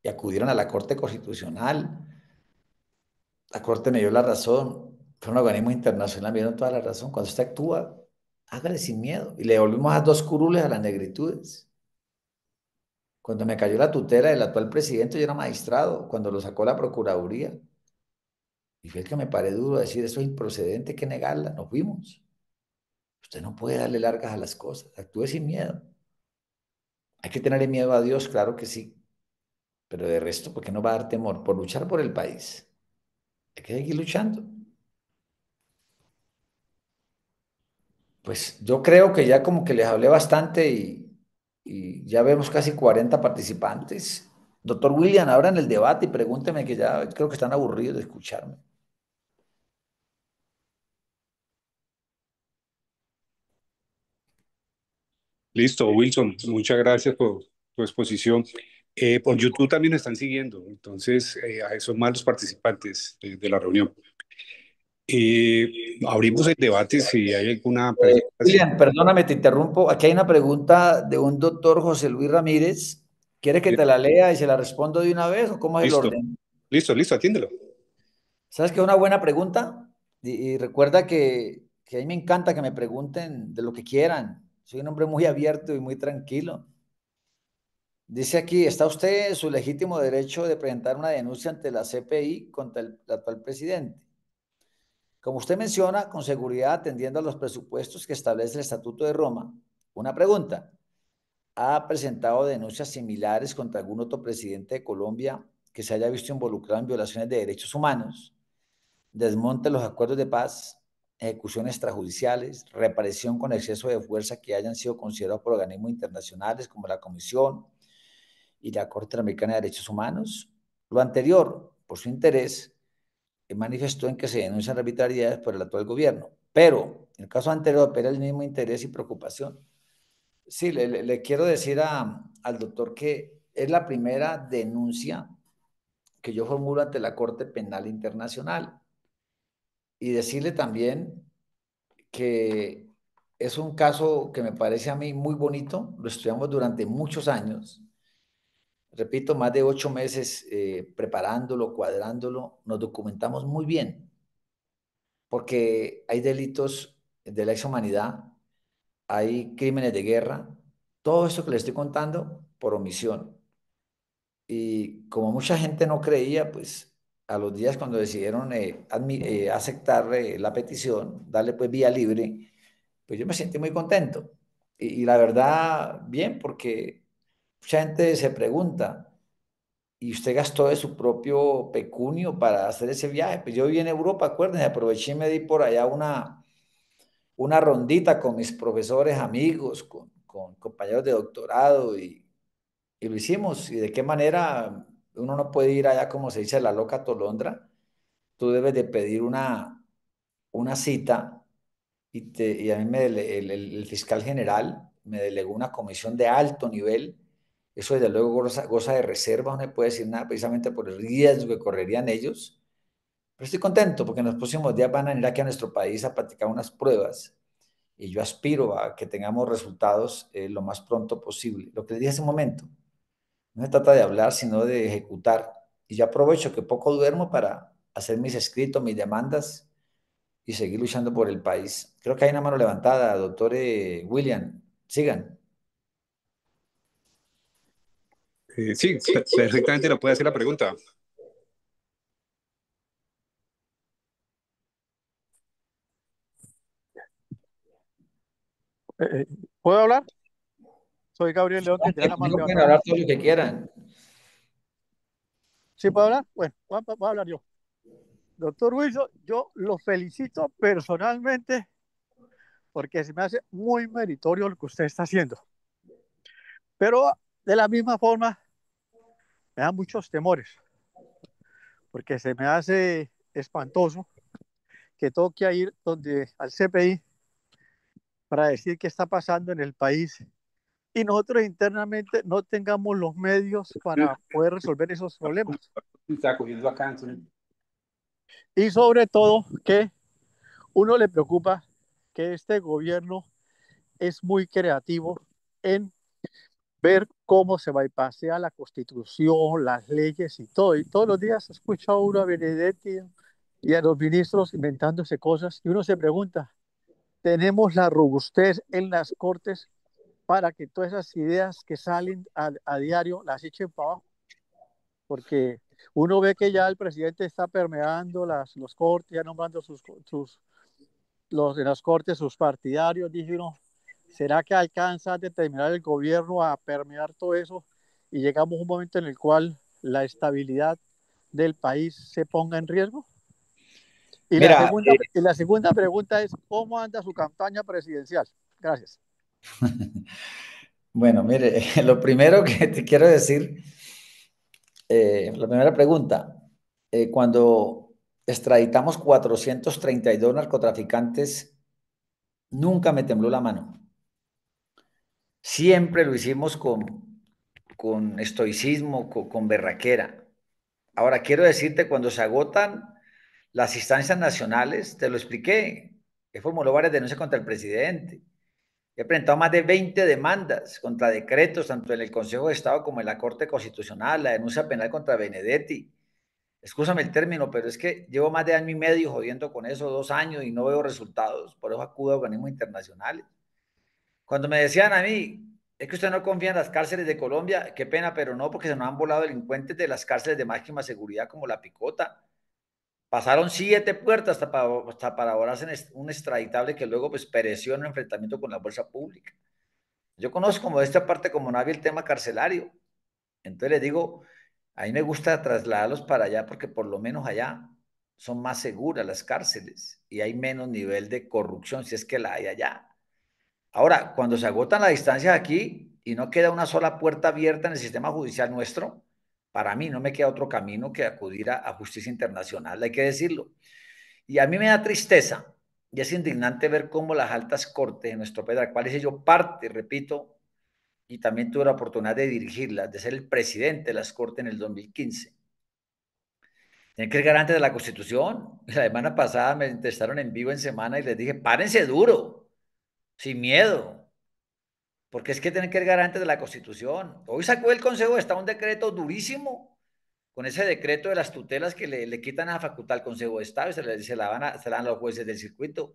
Y acudieron a la Corte Constitucional. La Corte me dio la razón. Fue un organismo internacional, me dieron toda la razón. Cuando usted actúa, hágale sin miedo. Y le devolvimos a dos curules a las negritudes. Cuando me cayó la tutela del actual presidente, yo era magistrado, cuando lo sacó la Procuraduría. Y fue el que me paré duro a decir, eso es improcedente, hay que negarla. Nos fuimos. Usted no puede darle largas a las cosas. Actúe sin miedo. Hay que tenerle miedo a Dios, claro que sí. Pero de resto, ¿por qué no va a dar temor? Por luchar por el país. Hay que seguir luchando. Pues yo creo que ya como que les hablé bastante y ya vemos casi 40 participantes. Doctor William, ahora en el debate y pregúnteme que ya creo que están aburridos de escucharme. Listo, Wilson, muchas gracias por tu exposición. Por YouTube también nos están siguiendo, entonces son más los participantes de la reunión. Abrimos el debate si hay alguna pregunta. William, perdóname, te interrumpo. Aquí hay una pregunta de un doctor José Luis Ramírez. ¿Quieres que te la lea y se la respondo de una vez o cómo es el Listo, orden? listo, atiéndelo. ¿Sabes qué es una buena pregunta? Y recuerda que a mí me encanta que me pregunten de lo que quieran. Soy un hombre muy abierto y muy tranquilo. Dice aquí, ¿está usted en su legítimo derecho de presentar una denuncia ante la CPI contra el actual presidente? Como usted menciona, con seguridad atendiendo a los presupuestos que establece el Estatuto de Roma. Una pregunta. ¿Ha presentado denuncias similares contra algún otro presidente de Colombia que se haya visto involucrado en violaciones de derechos humanos, desmonte de los acuerdos de paz, ejecuciones extrajudiciales, represión con exceso de fuerza que hayan sido considerados por organismos internacionales como la Comisión y la Corte Interamericana de Derechos Humanos? Lo anterior, por su interés, manifestó en que se denuncian arbitrariedades por el actual gobierno, pero en el caso anterior opera el mismo interés y preocupación. Sí, le quiero decir al doctor que es la primera denuncia que yo formulo ante la Corte Penal Internacional y decirle también que es un caso que me parece a mí muy bonito, lo estudiamos durante muchos años, repito, más de 8 meses preparándolo, cuadrándolo, nos documentamos muy bien, porque hay delitos de lesa humanidad, hay crímenes de guerra, todo esto que le estoy contando por omisión. Y como mucha gente no creía, pues a los días cuando decidieron aceptar la petición, darle pues vía libre, pues yo me sentí muy contento. Y la verdad, bien, porque mucha gente se pregunta, ¿y usted gastó de su propio pecunio para hacer ese viaje? Pues yo viví en Europa, acuérdense, aproveché y me di por allá una rondita con mis profesores, amigos, con compañeros de doctorado y lo hicimos. ¿Y de qué manera uno no puede ir allá, como se dice, a la loca tolondra? Tú debes de pedir una cita y a mí el fiscal general me delegó una comisión de alto nivel. Eso desde luego goza de reserva, no me puede decir nada precisamente por el riesgo que correrían ellos. Pero estoy contento porque en los próximos días van a venir aquí a nuestro país a practicar unas pruebas y yo aspiro a que tengamos resultados lo más pronto posible. Lo que les dije hace un momento, no se trata de hablar, sino de ejecutar. Y yo aprovecho que poco duermo para hacer mis escritos, mis demandas y seguir luchando por el país. Creo que hay una mano levantada, doctor William. Sigan. Sí, perfectamente lo puede hacer la pregunta. Eh, ¿Puedo hablar? Soy Gabriel León, que tiene la mano Conmigo pueden levantada. hablar todo lo que quieran. ¿Sí puedo hablar? Bueno, voy a hablar yo. Doctor Wilson, yo lo felicito personalmente porque se me hace muy meritorio lo que usted está haciendo. Pero de la misma forma, me da muchos temores, porque se me hace espantoso que toque ir donde al CPI para decir qué está pasando en el país y nosotros internamente no tengamos los medios para poder resolver esos problemas. Está cogiendo acá, entonces. Y sobre todo que uno le preocupa que este gobierno es muy creativo en ver cómo se bypassea la constitución, las leyes y todo. Y todos los días escucha uno a Benedetti y a los ministros inventándose cosas y uno se pregunta, ¿tenemos la robustez en las cortes para que todas esas ideas que salen a diario las echen para abajo? Porque uno ve que ya el presidente está permeando los cortes, ya nombrando en las cortes sus partidarios. Dije uno, ¿será que alcanza a determinar el gobierno a permear todo eso y llegamos a un momento en el cual la estabilidad del país se ponga en riesgo? Y la Mira, segunda, y la segunda pregunta es, ¿cómo anda su campaña presidencial? Gracias. bueno, mire, lo primero que te quiero decir, la primera pregunta, cuando extraditamos 432 narcotraficantes, nunca me tembló la mano. Siempre lo hicimos con estoicismo, con berraquera. Ahora, quiero decirte, cuando se agotan las instancias nacionales, te lo expliqué, he formulado varias denuncias contra el presidente. He presentado más de 20 demandas contra decretos, tanto en el Consejo de Estado como en la Corte Constitucional, la denuncia penal contra Benedetti. Excúsame el término, pero es que llevo más de año y medio jodiendo con eso, 2 años, y no veo resultados. Por eso acudo a organismos internacionales. Cuando me decían a mí, es que usted no confía en las cárceles de Colombia, qué pena, pero no, porque se nos han volado delincuentes de las cárceles de máxima seguridad como La Picota. Pasaron 7 puertas hasta para ahora hacen un extraditable que luego pues pereció en un enfrentamiento con la fuerza pública. Yo conozco como de esta parte como nadie el tema carcelario. Entonces les digo, a mí me gusta trasladarlos para allá porque por lo menos allá son más seguras las cárceles y hay menos nivel de corrupción si es que la hay allá. Ahora, cuando se agotan las distancias aquí y no queda una sola puerta abierta en el sistema judicial nuestro, para mí no me queda otro camino que acudir a justicia internacional, hay que decirlo. Y a mí me da tristeza y es indignante ver cómo las altas cortes de nuestro país, de las cuales yo parte, repito, y también tuve la oportunidad de dirigirlas, de ser el presidente de las cortes en el 2015. Tienen que ser garantes de la Constitución. La semana pasada me entrevistaron en vivo en semana y les dije, párense duro, sin miedo, porque es que tienen que ser garantes de la Constitución. Hoy sacó el Consejo de Estado un decreto durísimo, con ese decreto de las tutelas que le quitan a facultad al Consejo de Estado y se la dan a los jueces del circuito.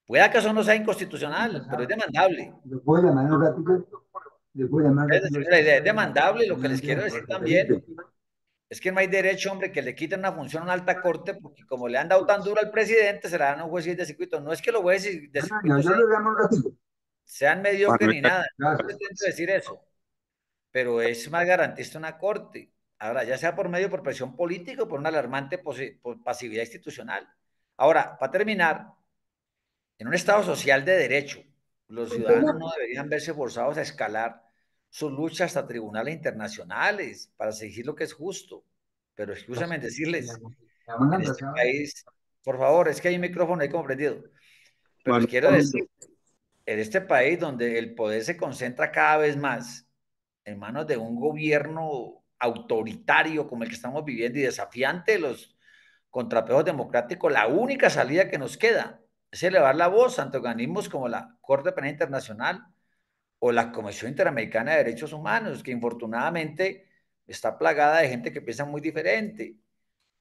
Puede que eso no sea inconstitucional, pero es demandable. ¿Le puedo llamar un ratito? ¿Le puedo llamar un Es ratito? decir, la idea es demandable. Lo que les quiero decir también es que no hay derecho, hombre, que le quiten una función a una alta corte, porque como le han dado tan duro al presidente, se la dan a un juez de circuito. No es que los jueces de circuito Yo le llamo un ratito. sean mediocres ni Manuel, nada, no Gracias. pretendo decir eso, pero es más garantista una corte. Ahora, ya sea por medio por presión política o por una alarmante por pasividad institucional. Ahora, para terminar, en un Estado social de derecho, los ciudadanos no deberían verse forzados a escalar su lucha hasta tribunales internacionales para exigir lo que es justo. Pero escúchame en decirles, en este país, por favor, es que hay un micrófono ahí comprendido, pero les quiero Manuel, decir, en este país donde el poder se concentra cada vez más en manos de un gobierno autoritario como el que estamos viviendo y desafiante de los contrapesos democráticos, la única salida que nos queda es elevar la voz ante organismos como la Corte Penal Internacional o la Comisión Interamericana de Derechos Humanos, que infortunadamente está plagada de gente que piensa muy diferente.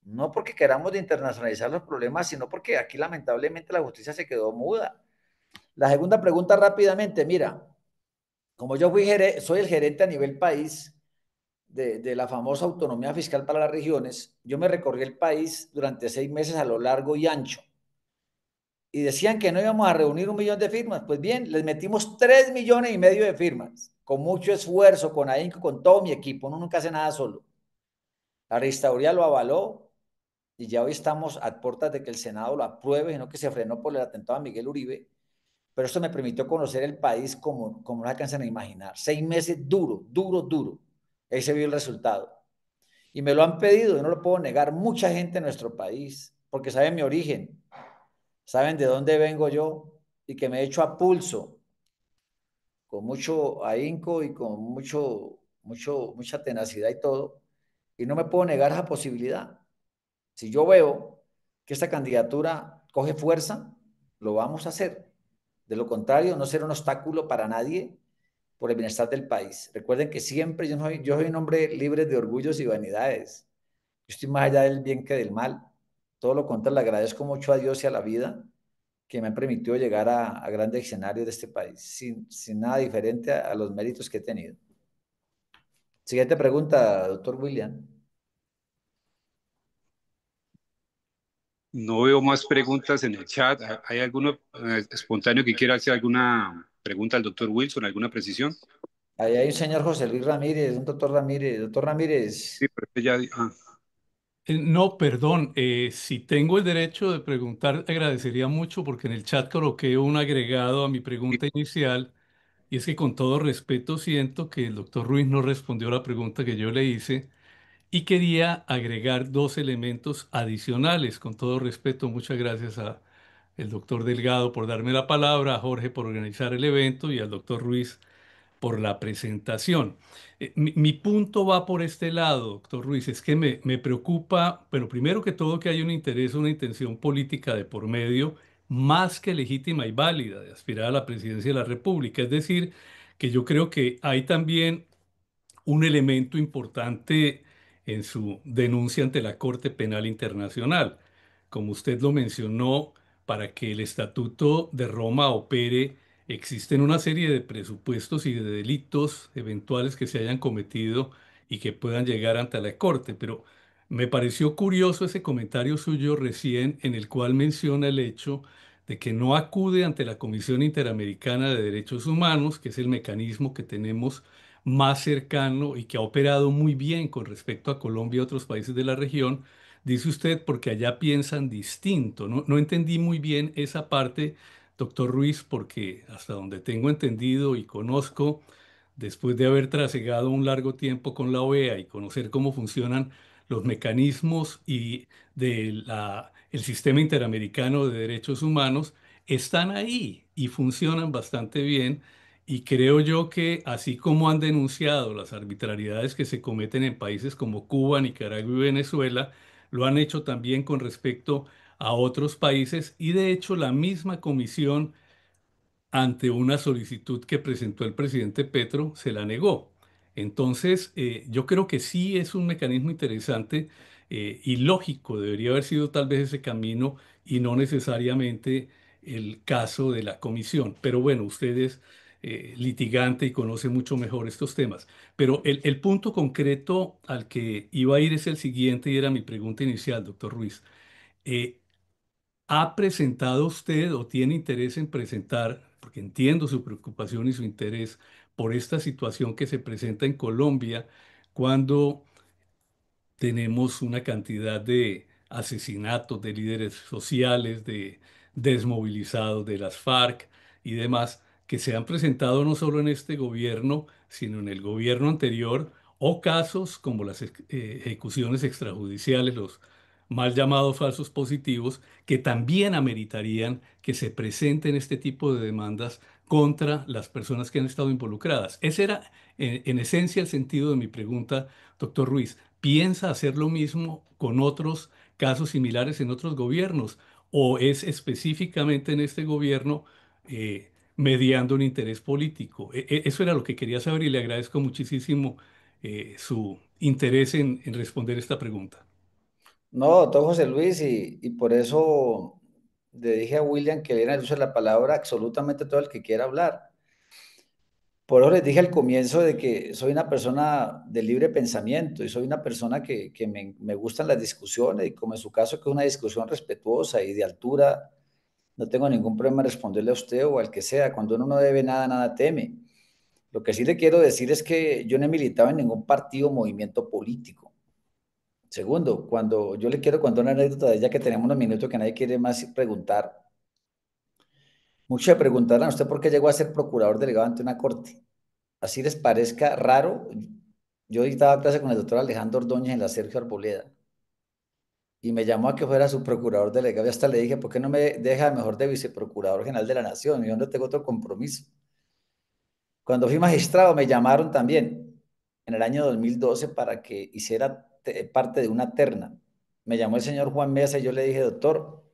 No porque queramos de internacionalizar los problemas, sino porque aquí lamentablemente la justicia se quedó muda. La segunda pregunta rápidamente, mira, como yo soy el gerente a nivel país de la famosa autonomía fiscal para las regiones, yo me recorrí el país durante 6 meses a lo largo y ancho. Y decían que no íbamos a reunir 1 millón de firmas. Pues bien, les metimos 3,5 millones de firmas, con mucho esfuerzo, con ahínco, con todo mi equipo. Uno nunca hace nada solo. La registraduría lo avaló y ya hoy estamos a puertas de que el Senado lo apruebe, sino que se frenó por el atentado a Miguel Uribe. Pero esto me permitió conocer el país como no alcanzan a imaginar. 6 meses duro, duro, duro. Ahí se vio el resultado. Y me lo han pedido, yo no lo puedo negar, mucha gente en nuestro país, porque saben mi origen, saben de dónde vengo yo y que me he hecho a pulso, con mucho ahínco y con mucha tenacidad y todo. Y no me puedo negar esa posibilidad. Si yo veo que esta candidatura coge fuerza, lo vamos a hacer. De lo contrario, no será un obstáculo para nadie por el bienestar del país. Recuerden que siempre yo soy un hombre libre de orgullos y vanidades. Yo estoy más allá del bien que del mal. Todo lo contrario, le agradezco mucho a Dios y a la vida que me han permitido llegar a grandes escenarios de este país, sin nada diferente a los méritos que he tenido. Siguiente pregunta, doctor William. no veo más preguntas en el chat. ¿Hay alguno espontáneo que quiera hacer alguna pregunta al doctor Wilson, alguna precisión? Ahí hay un señor José Luis Ramírez, un doctor Ramírez. Doctor Ramírez, Sí, pero ya, No, perdón, si tengo el derecho de preguntar, agradecería mucho porque en el chat coloqué un agregado a mi pregunta inicial y es que con todo respeto siento que el doctor Ruiz no respondió a la pregunta que yo le hice y quería agregar dos elementos adicionales. Con todo respeto, muchas gracias a el doctor Delgado por darme la palabra, a Jorge por organizar el evento y al doctor Ruiz por la presentación. Mi punto va por este lado, doctor Ruiz, es que me preocupa, pero primero que todo que hay un interés, una intención política de por medio, más que legítima y válida, de aspirar a la presidencia de la República. Es decir, que yo creo que hay también un elemento importante en su denuncia ante la Corte Penal Internacional. Como usted lo mencionó, para que el Estatuto de Roma opere, existen una serie de presupuestos y de delitos eventuales que se hayan cometido y que puedan llegar ante la Corte. Pero me pareció curioso ese comentario suyo recién en el cual menciona el hecho de que no acude ante la Comisión Interamericana de Derechos Humanos, que es el mecanismo que tenemos más cercano y que ha operado muy bien con respecto a Colombia y otros países de la región, dice usted, porque allá piensan distinto. No entendí muy bien esa parte, doctor Ruiz, porque hasta donde tengo entendido y conozco, después de haber trasegado un largo tiempo con la OEA y conocer cómo funcionan los mecanismos y el sistema interamericano de derechos humanos, están ahí y funcionan bastante bien. Y creo yo que así como han denunciado las arbitrariedades que se cometen en países como Cuba, Nicaragua y Venezuela, lo han hecho también con respecto a otros países y de hecho la misma comisión ante una solicitud que presentó el presidente Petro, se la negó. Entonces, yo creo que sí es un mecanismo interesante y lógico, debería haber sido tal vez ese camino y no necesariamente el caso de la comisión. Pero bueno, usted es litigante y conoce mucho mejor estos temas. Pero el punto concreto al que iba a ir es el siguiente y era mi pregunta inicial, doctor Ruiz. Eh, ¿Ha presentado usted o tiene interés en presentar, porque entiendo su preocupación y su interés por esta situación que se presenta en Colombia, cuando tenemos una cantidad de asesinatos de líderes sociales, de desmovilizados de las FARC y demás, que se han presentado no solo en este gobierno, sino en el gobierno anterior, o casos como las ejecuciones extrajudiciales, los mal llamados falsos positivos, que también ameritarían que se presenten este tipo de demandas contra las personas que han estado involucradas? Ese era, en esencia, el sentido de mi pregunta, doctor Ruiz. ¿Piensa hacer lo mismo con otros casos similares en otros gobiernos? ¿O es específicamente en este gobierno mediando un interés político? Eso era lo que quería saber y le agradezco muchísimo su interés en responder esta pregunta. No, doctor José Luis, y por eso le dije a William que le diera el uso de la palabra absolutamente todo el que quiera hablar. Por eso les dije al comienzo de que soy una persona de libre pensamiento y soy una persona que me gustan las discusiones y como en su caso que es una discusión respetuosa y de altura, no tengo ningún problema en responderle a usted o al que sea. Cuando uno no debe nada, nada teme. Lo que sí le quiero decir es que yo no he militado en ningún partido o movimiento político. Segundo, cuando yo le quiero contar una anécdota de ella que tenemos unos minutos que nadie quiere más preguntar. Muchos me preguntarán a usted por qué llegó a ser procurador delegado ante una corte. Así les parezca raro, yo dictaba clase con el doctor Alejandro Ordóñez en la Sergio Arboleda y me llamó a que fuera su procurador delegado y hasta le dije, ¿por qué no me deja mejor de viceprocurador general de la Nación? Y yo no tengo otro compromiso. Cuando fui magistrado me llamaron también en el año 2012 para que hiciera parte de una terna. Me llamó el señor Juan Mesa y yo le dije, doctor,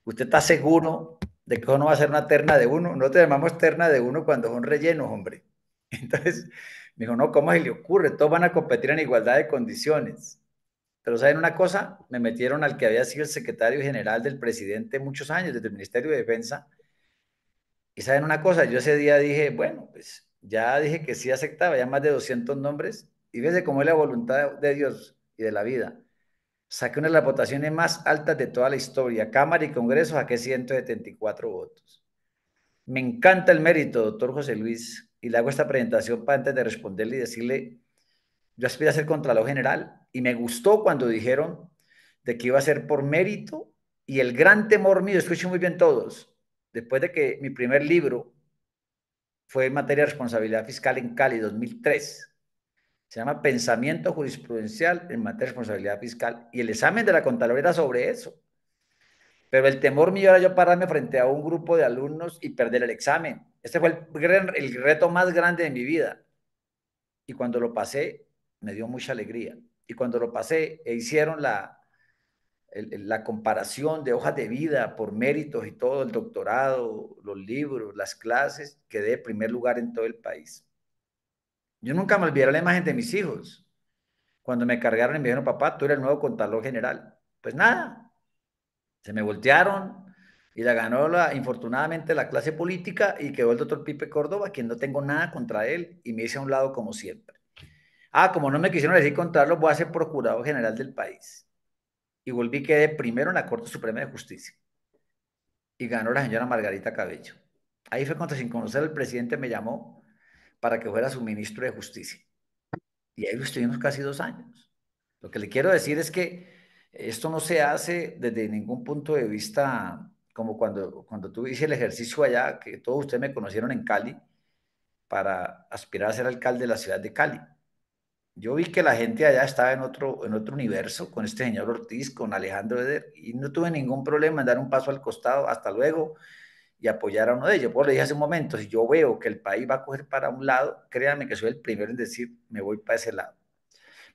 ¿usted está seguro de que eso no va a ser una terna de uno? No te llamamos terna de uno cuando son rellenos, hombre. Entonces me dijo, no, ¿cómo se le ocurre? Todos van a competir en igualdad de condiciones. Pero ¿saben una cosa? Me metieron al que había sido el secretario general del presidente muchos años, desde el Ministerio de Defensa. Y ¿saben una cosa? Yo ese día dije, bueno, pues ya dije que sí aceptaba, ya más de 200 nombres. Y fíjense cómo es la voluntad de Dios y de la vida. Saqué una de las votaciones más altas de toda la historia. Cámara y Congreso saqué 174 votos. Me encanta el mérito, doctor José Luis, y le hago esta presentación para antes de responderle y decirle, yo aspiré a ser Contralor General y me gustó cuando dijeron de que iba a ser por mérito y el gran temor mío, escuchen muy bien todos, después de que mi primer libro fue en materia de responsabilidad fiscal en Cali, 2003, se llama Pensamiento Jurisprudencial en materia de responsabilidad fiscal y el examen de la Contraloría era sobre eso. Pero el temor mío era yo pararme frente a un grupo de alumnos y perder el examen. Este fue el reto más grande de mi vida. Y cuando lo pasé, me dio mucha alegría. Y cuando lo pasé e hicieron la comparación de hojas de vida por méritos y todo, el doctorado, los libros, las clases, quedé en primer lugar en todo el país. Yo nunca me olvidaré la imagen de mis hijos. Cuando me cargaron y me dijeron, papá, tú eres el nuevo contador general. Pues nada, se me voltearon y la ganó infortunadamente la clase política y quedó el doctor Pipe Córdoba, quien no tengo nada contra él y me hice a un lado como siempre. Ah, como no me quisieron decir contrarlo, voy a ser procurador general del país. Y volví, quedé primero en la Corte Suprema de Justicia. Y ganó la señora Margarita Cabello. Ahí fue cuando, sin conocer al presidente, me llamó para que fuera su ministro de Justicia. Y ahí estuvimos casi 2 años. Lo que le quiero decir es que esto no se hace desde ningún punto de vista como cuando tú hice el ejercicio allá, que todos ustedes me conocieron en Cali, para aspirar a ser alcalde de la ciudad de Cali. Yo vi que la gente allá estaba en otro universo con este señor Ortiz, con Alejandro Eder, y no tuve ningún problema en dar un paso al costado, hasta luego, y apoyar a uno de ellos. Pues le dije hace un momento, si yo veo que el país va a coger para un lado, créanme que soy el primero en decir, me voy para ese lado.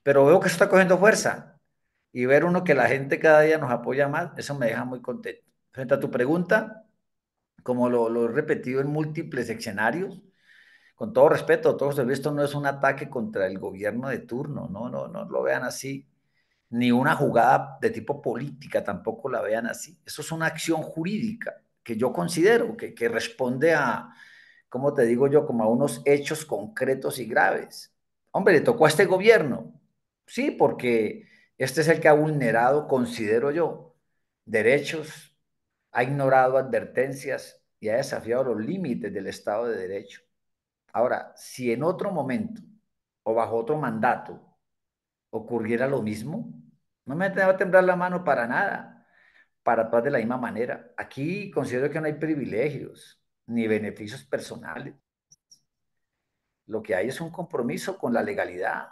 Pero veo que eso está cogiendo fuerza, y ver uno que la gente cada día nos apoya más, eso me deja muy contento. Frente a tu pregunta, como lo he repetido en múltiples escenarios, con todo respeto, todos esto no es un ataque contra el gobierno de turno, no, no, no lo vean así, ni una jugada de tipo política, tampoco la vean así. Eso es una acción jurídica que yo considero que responde a, ¿cómo te digo yo?, como a unos hechos concretos y graves. Hombre, le tocó a este gobierno, sí, porque este es el que ha vulnerado, considero yo, derechos, ha ignorado advertencias y ha desafiado los límites del Estado de Derecho. Ahora, si en otro momento o bajo otro mandato ocurriera lo mismo, no me va a temblar la mano para nada, para actuar de la misma manera. Aquí considero que no hay privilegios ni beneficios personales. Lo que hay es un compromiso con la legalidad,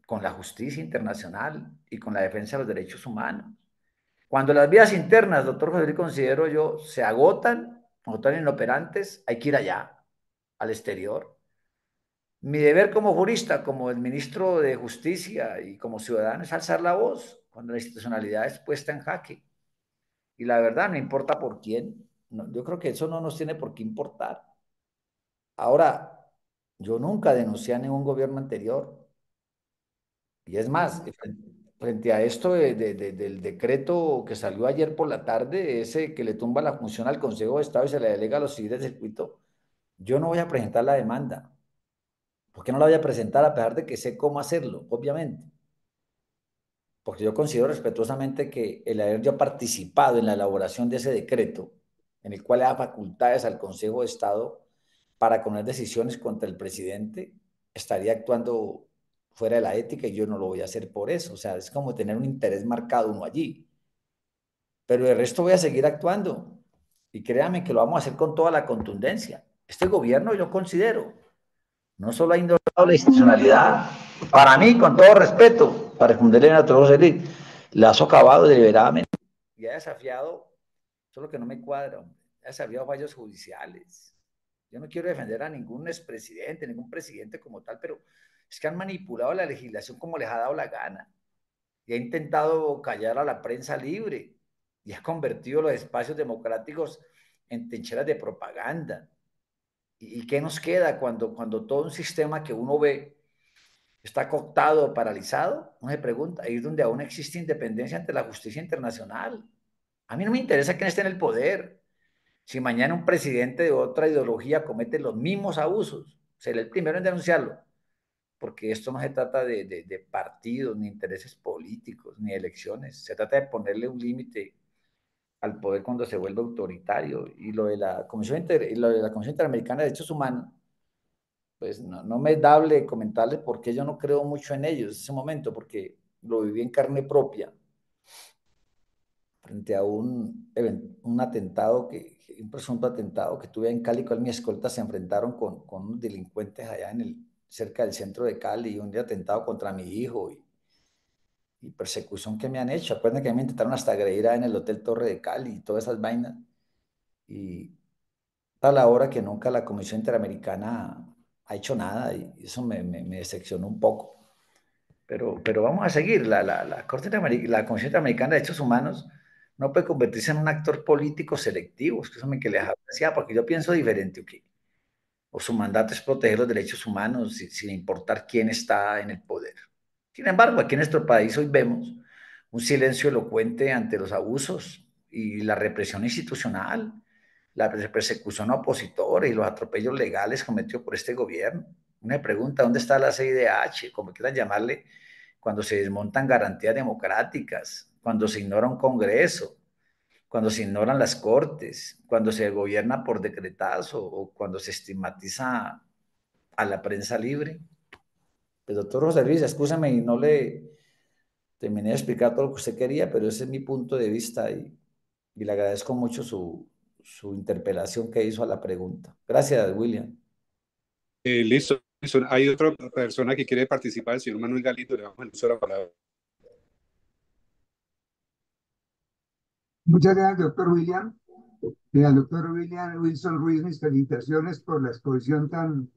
con la justicia internacional y con la defensa de los derechos humanos. Cuando las vías internas, doctor José Luis, considero yo, se agotan o están inoperantes, hay que ir allá, al exterior. Mi deber como jurista, como el ministro de Justicia y como ciudadano es alzar la voz cuando la institucionalidad es puesta en jaque. Y la verdad, no importa por quién. No, yo creo que eso no nos tiene por qué importar. Ahora, yo nunca denuncié a ningún gobierno anterior. Y es más, frente a esto del decreto que salió ayer por la tarde, ese que le tumba la función al Consejo de Estado y se le delega a los civiles del circuito, yo no voy a presentar la demanda. ¿Por qué no la voy a presentar a pesar de que sé cómo hacerlo? Obviamente. Porque yo considero respetuosamente que el haber yo participado en la elaboración de ese decreto, en el cual le da facultades al Consejo de Estado para poner decisiones contra el presidente, estaría actuando fuera de la ética y yo no lo voy a hacer por eso. O sea, es como tener un interés marcado uno allí. Pero el resto voy a seguir actuando. Y créanme que lo vamos a hacer con toda la contundencia. Este gobierno yo considero no solo ha ignorado la institucionalidad, para mí, con todo respeto, para responderle a nuestro José Luis, la ha socavado deliberadamente. Y ha desafiado, eso es lo que no me cuadra, ha desafiado fallos judiciales. Yo no quiero defender a ningún expresidente, ningún presidente como tal, pero es que han manipulado la legislación como les ha dado la gana. Y ha intentado callar a la prensa libre y ha convertido los espacios democráticos en trincheras de propaganda. ¿Y qué nos queda cuando todo un sistema que uno ve está cooptado, paralizado? Uno se pregunta, ahí es donde aún existe independencia ante la justicia internacional. A mí no me interesa quién esté en el poder. Si mañana un presidente de otra ideología comete los mismos abusos, seré el primero en denunciarlo, porque esto no se trata de partidos, ni intereses políticos, ni elecciones. Se trata de ponerle un límite al poder cuando se vuelve autoritario. Y lo de la Comisión Interamericana de Derechos Humanos, pues no me es dable comentarles por qué yo no creo mucho en ellos en ese momento, porque lo viví en carne propia frente a un atentado, un presunto atentado que tuve en Cali, con mis escoltas se enfrentaron con unos delincuentes allá cerca del centro de Cali, y un atentado contra mi hijo. y persecución que me han hecho. Acuérdense que me intentaron hasta agredir en el Hotel Torre de Cali y todas esas vainas. Y a la hora que nunca la Comisión Interamericana ha hecho nada y eso me decepcionó un poco. Pero vamos a seguir. La Comisión Interamericana de Derechos Humanos no puede convertirse en un actor político selectivo. Es que eso me que les decía, porque yo pienso diferente, ¿ok? O su mandato es proteger los derechos humanos sin importar quién está en el poder. Sin embargo, aquí en nuestro país hoy vemos un silencio elocuente ante los abusos y la represión institucional, la persecución a opositores y los atropellos legales cometidos por este gobierno. Una pregunta, ¿dónde está la CIDH? Como quieran llamarle, cuando se desmontan garantías democráticas, cuando se ignora un Congreso, cuando se ignoran las cortes, cuando se gobierna por decretazo o cuando se estigmatiza a la prensa libre. Pues doctor José Luis, escúchame y no le terminé de explicar todo lo que usted quería, pero ese es mi punto de vista y le agradezco mucho su interpelación que hizo a la pregunta. Gracias, William. Listo. Hay otra persona que quiere participar, el señor Manuel Galindo, le damos el uso de la palabra. Muchas gracias, doctor William. Al doctor William Wilson Ruiz, mis felicitaciones por la exposición tan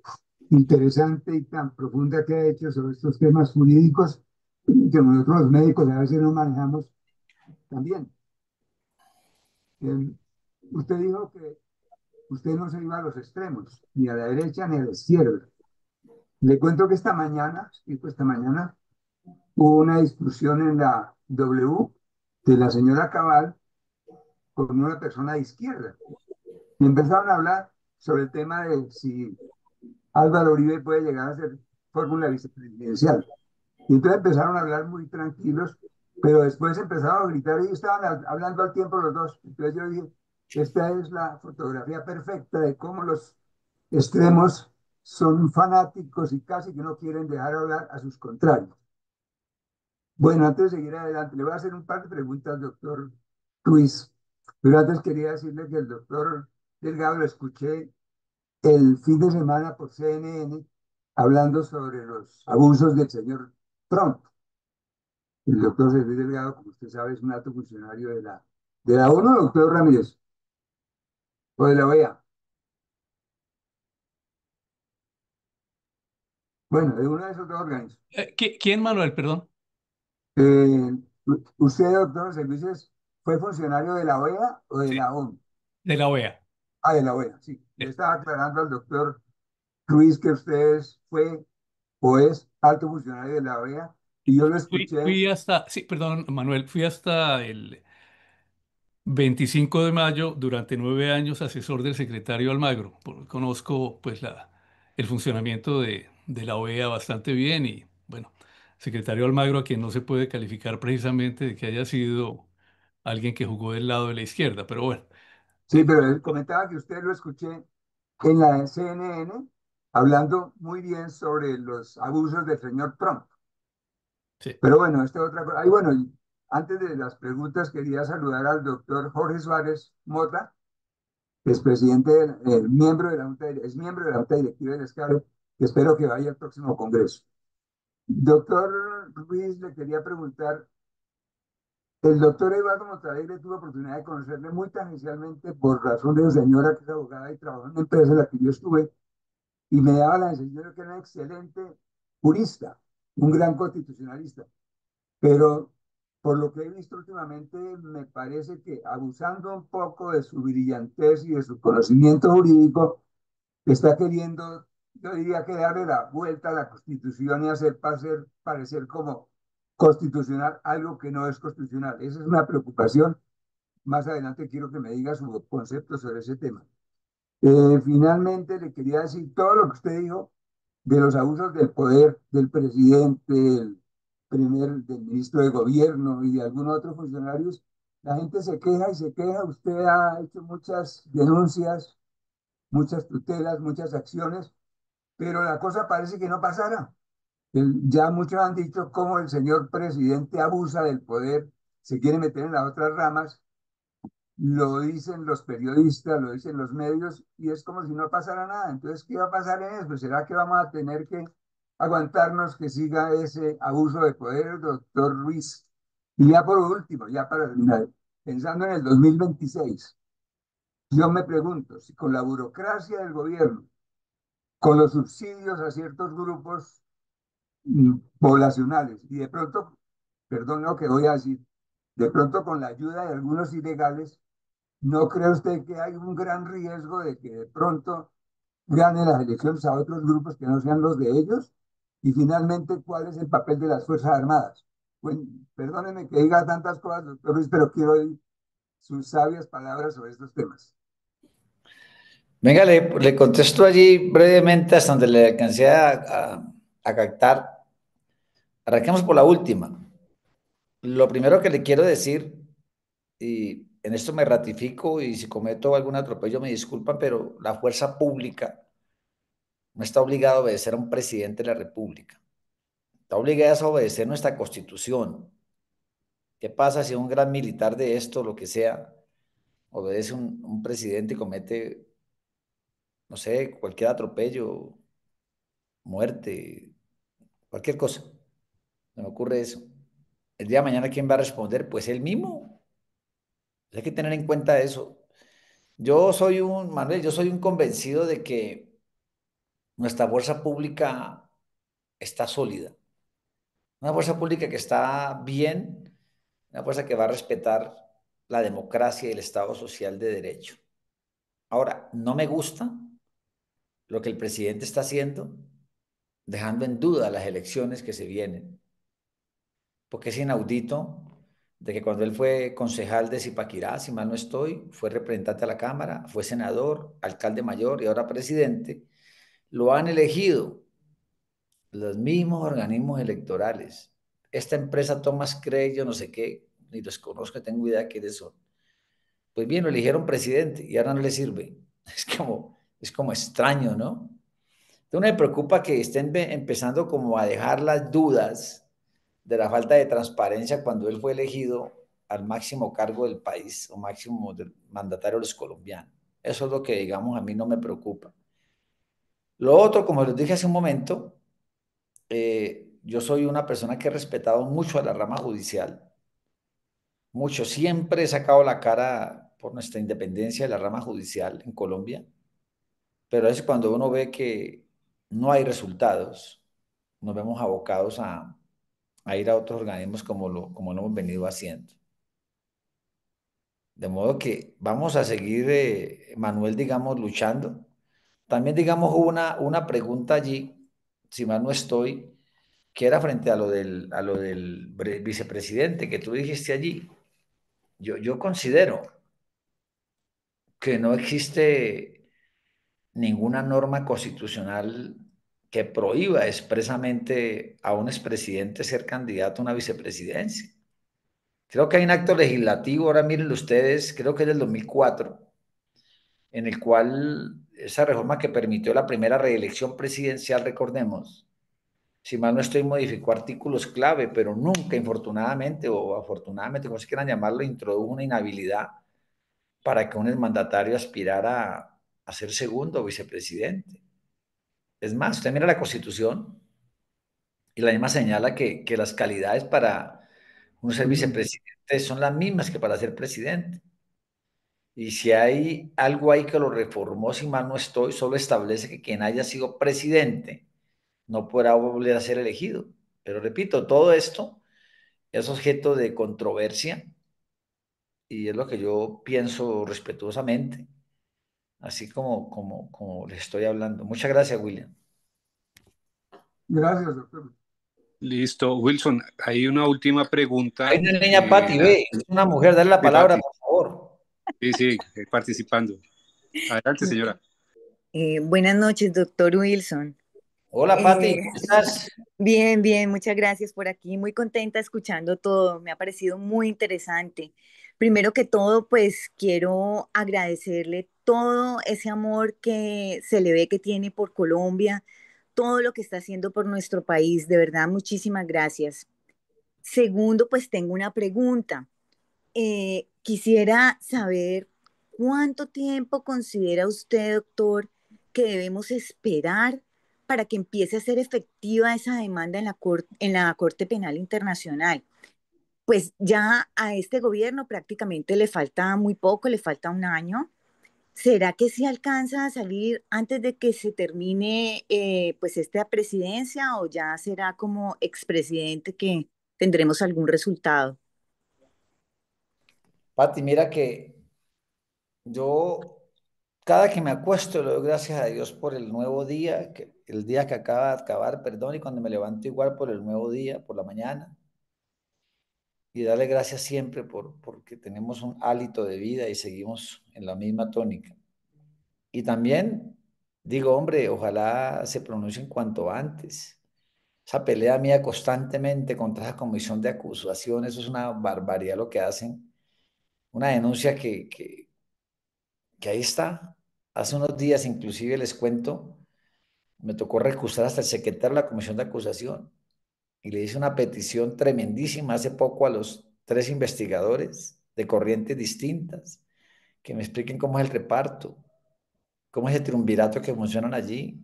interesante y tan profunda que ha hecho sobre estos temas jurídicos que nosotros los médicos a veces no manejamos también. Usted dijo que usted no se iba a los extremos, ni a la derecha ni a la izquierda. Le cuento que esta mañana, hubo una discusión en la W de la señora Cabal con una persona de izquierda. Y empezaron a hablar sobre el tema de si Álvaro Uribe puede llegar a ser fórmula vicepresidencial. Y entonces empezaron a hablar muy tranquilos, pero después empezaron a gritar y estaban hablando al tiempo los dos. Entonces yo dije, esta es la fotografía perfecta de cómo los extremos son fanáticos y casi que no quieren dejar hablar a sus contrarios. Bueno, antes de seguir adelante, le voy a hacer un par de preguntas, doctor Ruiz. Pero antes quería decirle que el doctor Delgado lo escuché el fin de semana por CNN hablando sobre los abusos del señor Trump. El doctor Luis Delgado, como usted sabe, es un alto funcionario de la ONU, doctor Ramírez, o de la OEA. Bueno, de uno de esos dos organismos. ¿Quién, Manuel? Perdón. Eh, ¿Usted, doctor José Luis, fue funcionario de la OEA o de Sí, la ONU? de la OEA. Ah, de la OEA, sí. Le Eh, estaba aclarando al doctor Ruiz que usted fue o es alto funcionario de la OEA y yo lo escuché. Fui hasta, sí, perdón, Manuel, fui hasta el 25 de mayo, durante 9 años, asesor del secretario Almagro. Conozco pues el funcionamiento de la OEA bastante bien y bueno, secretario Almagro, a quien no se puede calificar precisamente de que haya sido alguien que jugó del lado de la izquierda, pero bueno, Sí, pero él comentaba que usted lo escuché en la CNN hablando muy bien sobre los abusos del señor Trump. sí. Pero bueno, esta otra cosa. Ay, bueno, y antes de las preguntas quería saludar al doctor Jorge Suárez Mota, que es presidente, miembro de la Junta, es miembro de la Junta Directiva del Escalo, que espero que vaya al próximo Congreso. Doctor Ruiz, le quería preguntar, el doctor Eduardo Montalegre tuvo oportunidad de conocerle muy tangencialmente por razón de su señora, que es abogada y trabaja en una empresa en la que yo estuve, y me daba la sensación de que era un excelente jurista, un gran constitucionalista. Pero por lo que he visto últimamente, me parece que abusando un poco de su brillantez y de su conocimiento jurídico, está queriendo, yo diría que darle la vuelta a la Constitución y hacer parecer como constitucional algo que no es constitucional. Esa es una preocupación. Más adelante quiero que me diga su concepto sobre ese tema. Finalmente, le quería decir todo lo que usted dijo de los abusos del poder del presidente, del ministro de gobierno y de algunos otros funcionarios. La gente se queja y se queja. Usted ha hecho muchas denuncias, muchas tutelas, muchas acciones, pero la cosa parece que no pasara. Ya muchos han dicho cómo el señor presidente abusa del poder, se quiere meter en las otras ramas, lo dicen los periodistas, lo dicen los medios, y es como si no pasara nada. Entonces, ¿qué va a pasar en eso? ¿Será que vamos a tener que aguantarnos que siga ese abuso de poder, doctor Ruiz. Y ya por último, ya para terminar, pensando en el 2026, yo me pregunto si con la burocracia del gobierno, con los subsidios a ciertos grupos poblacionales y de pronto, perdón lo que voy a decir, de pronto con la ayuda de algunos ilegales, ¿no cree usted que hay un gran riesgo de que de pronto ganen las elecciones a otros grupos que no sean los de ellos? Y finalmente, ¿cuál es el papel de las Fuerzas Armadas? Bueno, perdóneme que diga tantas cosas, doctor Luis, pero quiero oír sus sabias palabras sobre estos temas. Venga, le contesto allí brevemente hasta donde le alcancé a captar. Arranquemos por la última. Lo primero que le quiero decir, y en esto me ratifico, y si cometo algún atropello me disculpan, pero la fuerza pública no está obligada a obedecer a un presidente de la República. Está obligada a obedecer nuestra Constitución. ¿Qué pasa si un gran militar de esto, lo que sea, obedece a un presidente y comete, no sé, cualquier atropello, muerte, cualquier cosa? Se me ocurre eso. El día de mañana, ¿quién va a responder? Pues él mismo. Hay que tener en cuenta eso. Manuel, yo soy un convencido de que nuestra fuerza pública está sólida. Una fuerza pública que está bien, una fuerza que va a respetar la democracia y el Estado social de derecho. Ahora, no me gusta lo que el presidente está haciendo, dejando en duda las elecciones que se vienen, porque es inaudito de que cuando él fue concejal de Zipaquirá, si mal no estoy, fue representante a la Cámara, fue senador, alcalde mayor y ahora presidente, lo han elegido los mismos organismos electorales. Esta empresa Thomas Craig, yo no sé qué, ni los conozco, tengo idea de quiénes son. Pues bien, lo eligieron presidente y ahora no le sirve. Es como extraño, ¿no? Entonces me preocupa que estén empezando como a dejar las dudas de la falta de transparencia cuando él fue elegido al máximo cargo del país o máximo del mandatario de los colombianos. Eso es lo que, digamos, a mí no me preocupa. Lo otro, como les dije hace un momento, yo soy una persona que he respetado mucho a la rama judicial, mucho. Siempre he sacado la cara por nuestra independencia de la rama judicial en Colombia, pero es cuando uno ve que no hay resultados, nos vemos abocados a ir a otros organismos como lo hemos venido haciendo. De modo que vamos a seguir, Manuel, digamos, luchando. También, digamos, hubo una pregunta allí, si mal no estoy, que era frente a lo del vicepresidente que tú dijiste allí. Yo considero que no existe ninguna norma constitucional que prohíba expresamente a un expresidente ser candidato a una vicepresidencia. Creo que hay un acto legislativo, ahora mírenlo ustedes, creo que es del 2004, en el cual esa reforma que permitió la primera reelección presidencial, recordemos, si mal no estoy, modificó artículos clave, pero nunca, infortunadamente o afortunadamente, como se quieran llamarlo, introdujo una inhabilidad para que un exmandatario aspirara a ser segundo o vicepresidente. Es más, usted mira la Constitución y la misma señala que las calidades para un ser vicepresidente son las mismas que para ser presidente. Y si hay algo ahí que lo reformó, si mal no estoy, solo establece que quien haya sido presidente no podrá volver a ser elegido. Pero repito, todo esto es objeto de controversia y es lo que yo pienso respetuosamente, así como les estoy hablando. Muchas gracias, William. Gracias, doctor. Listo. Wilson, hay una última pregunta. Hay una niña, Patti, ve, es una mujer, dale la Sí, palabra, Pati. por favor. Sí, sí, participando. Adelante, señora. Buenas noches, doctor Wilson. Hola, Patti, Eh, ¿cómo estás? Bien, bien, muchas gracias por aquí. Muy contenta escuchando todo. Me ha parecido muy interesante. Primero que todo, pues quiero agradecerle todo ese amor que se le ve que tiene por Colombia, todo lo que está haciendo por nuestro país. De verdad, muchísimas gracias. Segundo, pues tengo una pregunta. Quisiera saber cuánto tiempo considera usted, doctor, que debemos esperar para que empiece a ser efectiva esa demanda en la Corte Penal Internacional. Pues ya a este gobierno prácticamente le falta muy poco, le falta un año. ¿Será que sí alcanza a salir antes de que se termine pues esta presidencia o ya será como expresidente que tendremos algún resultado? Pati, mira que yo cada que me acuesto le doy gracias a Dios por el nuevo día, el día que acaba de acabar, perdón, y cuando me levanto igual por el nuevo día, por la mañana, y darle gracias siempre porque tenemos un hálito de vida y seguimos en la misma tónica. Y también digo, hombre, ojalá se pronuncien cuanto antes. Esa pelea mía constantemente contra esa comisión de acusación, eso es una barbaridad lo que hacen. Una denuncia que ahí está. Hace unos días, inclusive les cuento, me tocó recusar hasta el secretario de la comisión de acusación y le hice una petición tremendísima hace poco a los 3 investigadores de corrientes distintas que me expliquen cómo es el reparto, cómo es el triunvirato que funcionan allí,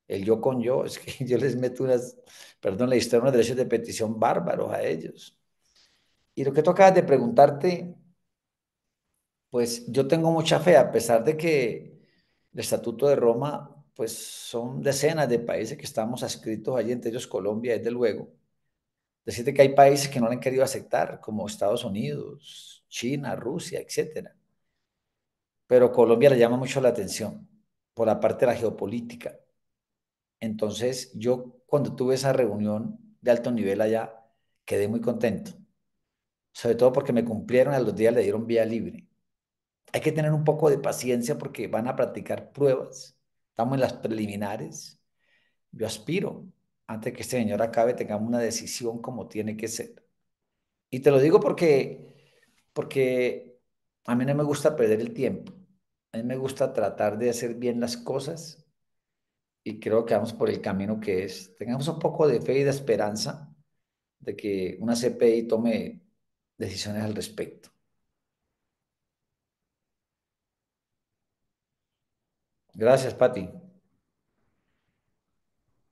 el yo con yo, es que yo les meto perdón, le diste unos derechos de petición bárbaros a ellos. Y lo que tú acabas de preguntarte, pues yo tengo mucha fe, a pesar de que el Estatuto de Roma, pues son decenas de países que estamos adscritos allí, entre ellos Colombia, desde luego. Decirte que hay países que no lo han querido aceptar, como Estados Unidos, China, Rusia, etcétera. Pero Colombia le llama mucho la atención por la parte de la geopolítica. Entonces, yo cuando tuve esa reunión de alto nivel allá, quedé muy contento. Sobre todo porque me cumplieron, a los días le dieron vía libre. Hay que tener un poco de paciencia porque van a practicar pruebas. Estamos en las preliminares. Yo aspiro, antes que este señor acabe, tengamos una decisión como tiene que ser. Y te lo digo porque a mí no me gusta perder el tiempo. A mí me gusta tratar de hacer bien las cosas y creo que vamos por el camino que es. Tengamos un poco de fe y de esperanza de que una CPI tome decisiones al respecto. Gracias, Pati.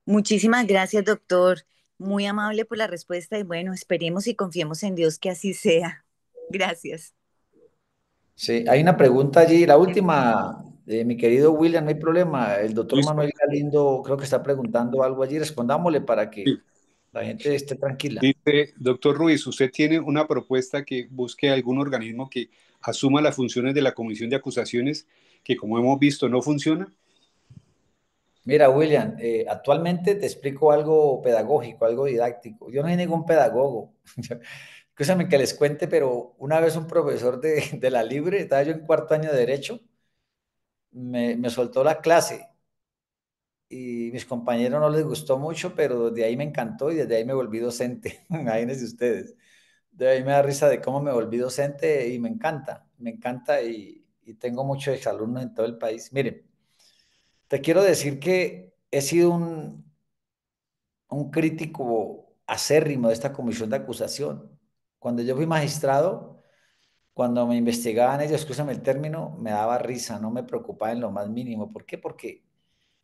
Muchísimas gracias, doctor. Muy amable por la respuesta y bueno, esperemos y confiemos en Dios que así sea. Gracias. Sí, hay una pregunta allí, la última, mi querido William, no hay problema. El doctor Luis, Manuel Galindo creo que está preguntando algo allí. Respondámosle para que sí. la gente esté tranquila. Dice, doctor Ruiz, ¿usted tiene una propuesta que busque algún organismo que asuma las funciones de la comisión de acusaciones que, como hemos visto, no funciona? Mira, William, actualmente te explico algo pedagógico, algo didáctico. Yo no soy ningún pedagogo. Escúchame que les cuente, pero una vez un profesor de la Libre, estaba yo en cuarto año de Derecho, me soltó la clase y mis compañeros no les gustó mucho, pero de ahí me encantó y desde ahí me volví docente. Imagínense ustedes. De ahí me da risa de cómo me volví docente y me encanta y tengo muchos exalumnos en todo el país. Miren, te quiero decir que he sido un crítico acérrimo de esta comisión de acusación. Cuando yo fui magistrado, cuando me investigaban ellos, escúchame el término, me daba risa, no me preocupaba en lo más mínimo. ¿Por qué? Porque,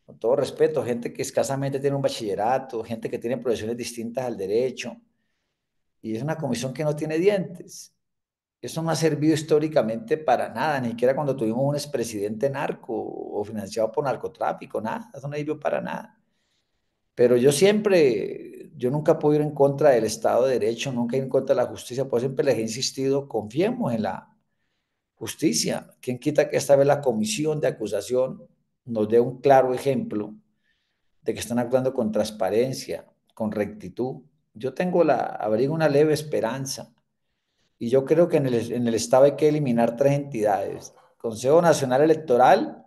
con todo respeto, gente que escasamente tiene un bachillerato, gente que tiene profesiones distintas al derecho, y es una comisión que no tiene dientes. Eso no ha servido históricamente para nada, ni siquiera cuando tuvimos un expresidente narco o financiado por narcotráfico, nada, eso no sirvió para nada. Pero yo nunca puedo ir en contra del Estado de Derecho, nunca ir en contra de la justicia, por eso siempre les he insistido, confiemos en la justicia. ¿Quién quita que esta vez la comisión de acusación nos dé un claro ejemplo de que están actuando con transparencia, con rectitud? Yo abrigo una leve esperanza y yo creo que en el Estado hay que eliminar 3 entidades. Consejo Nacional Electoral,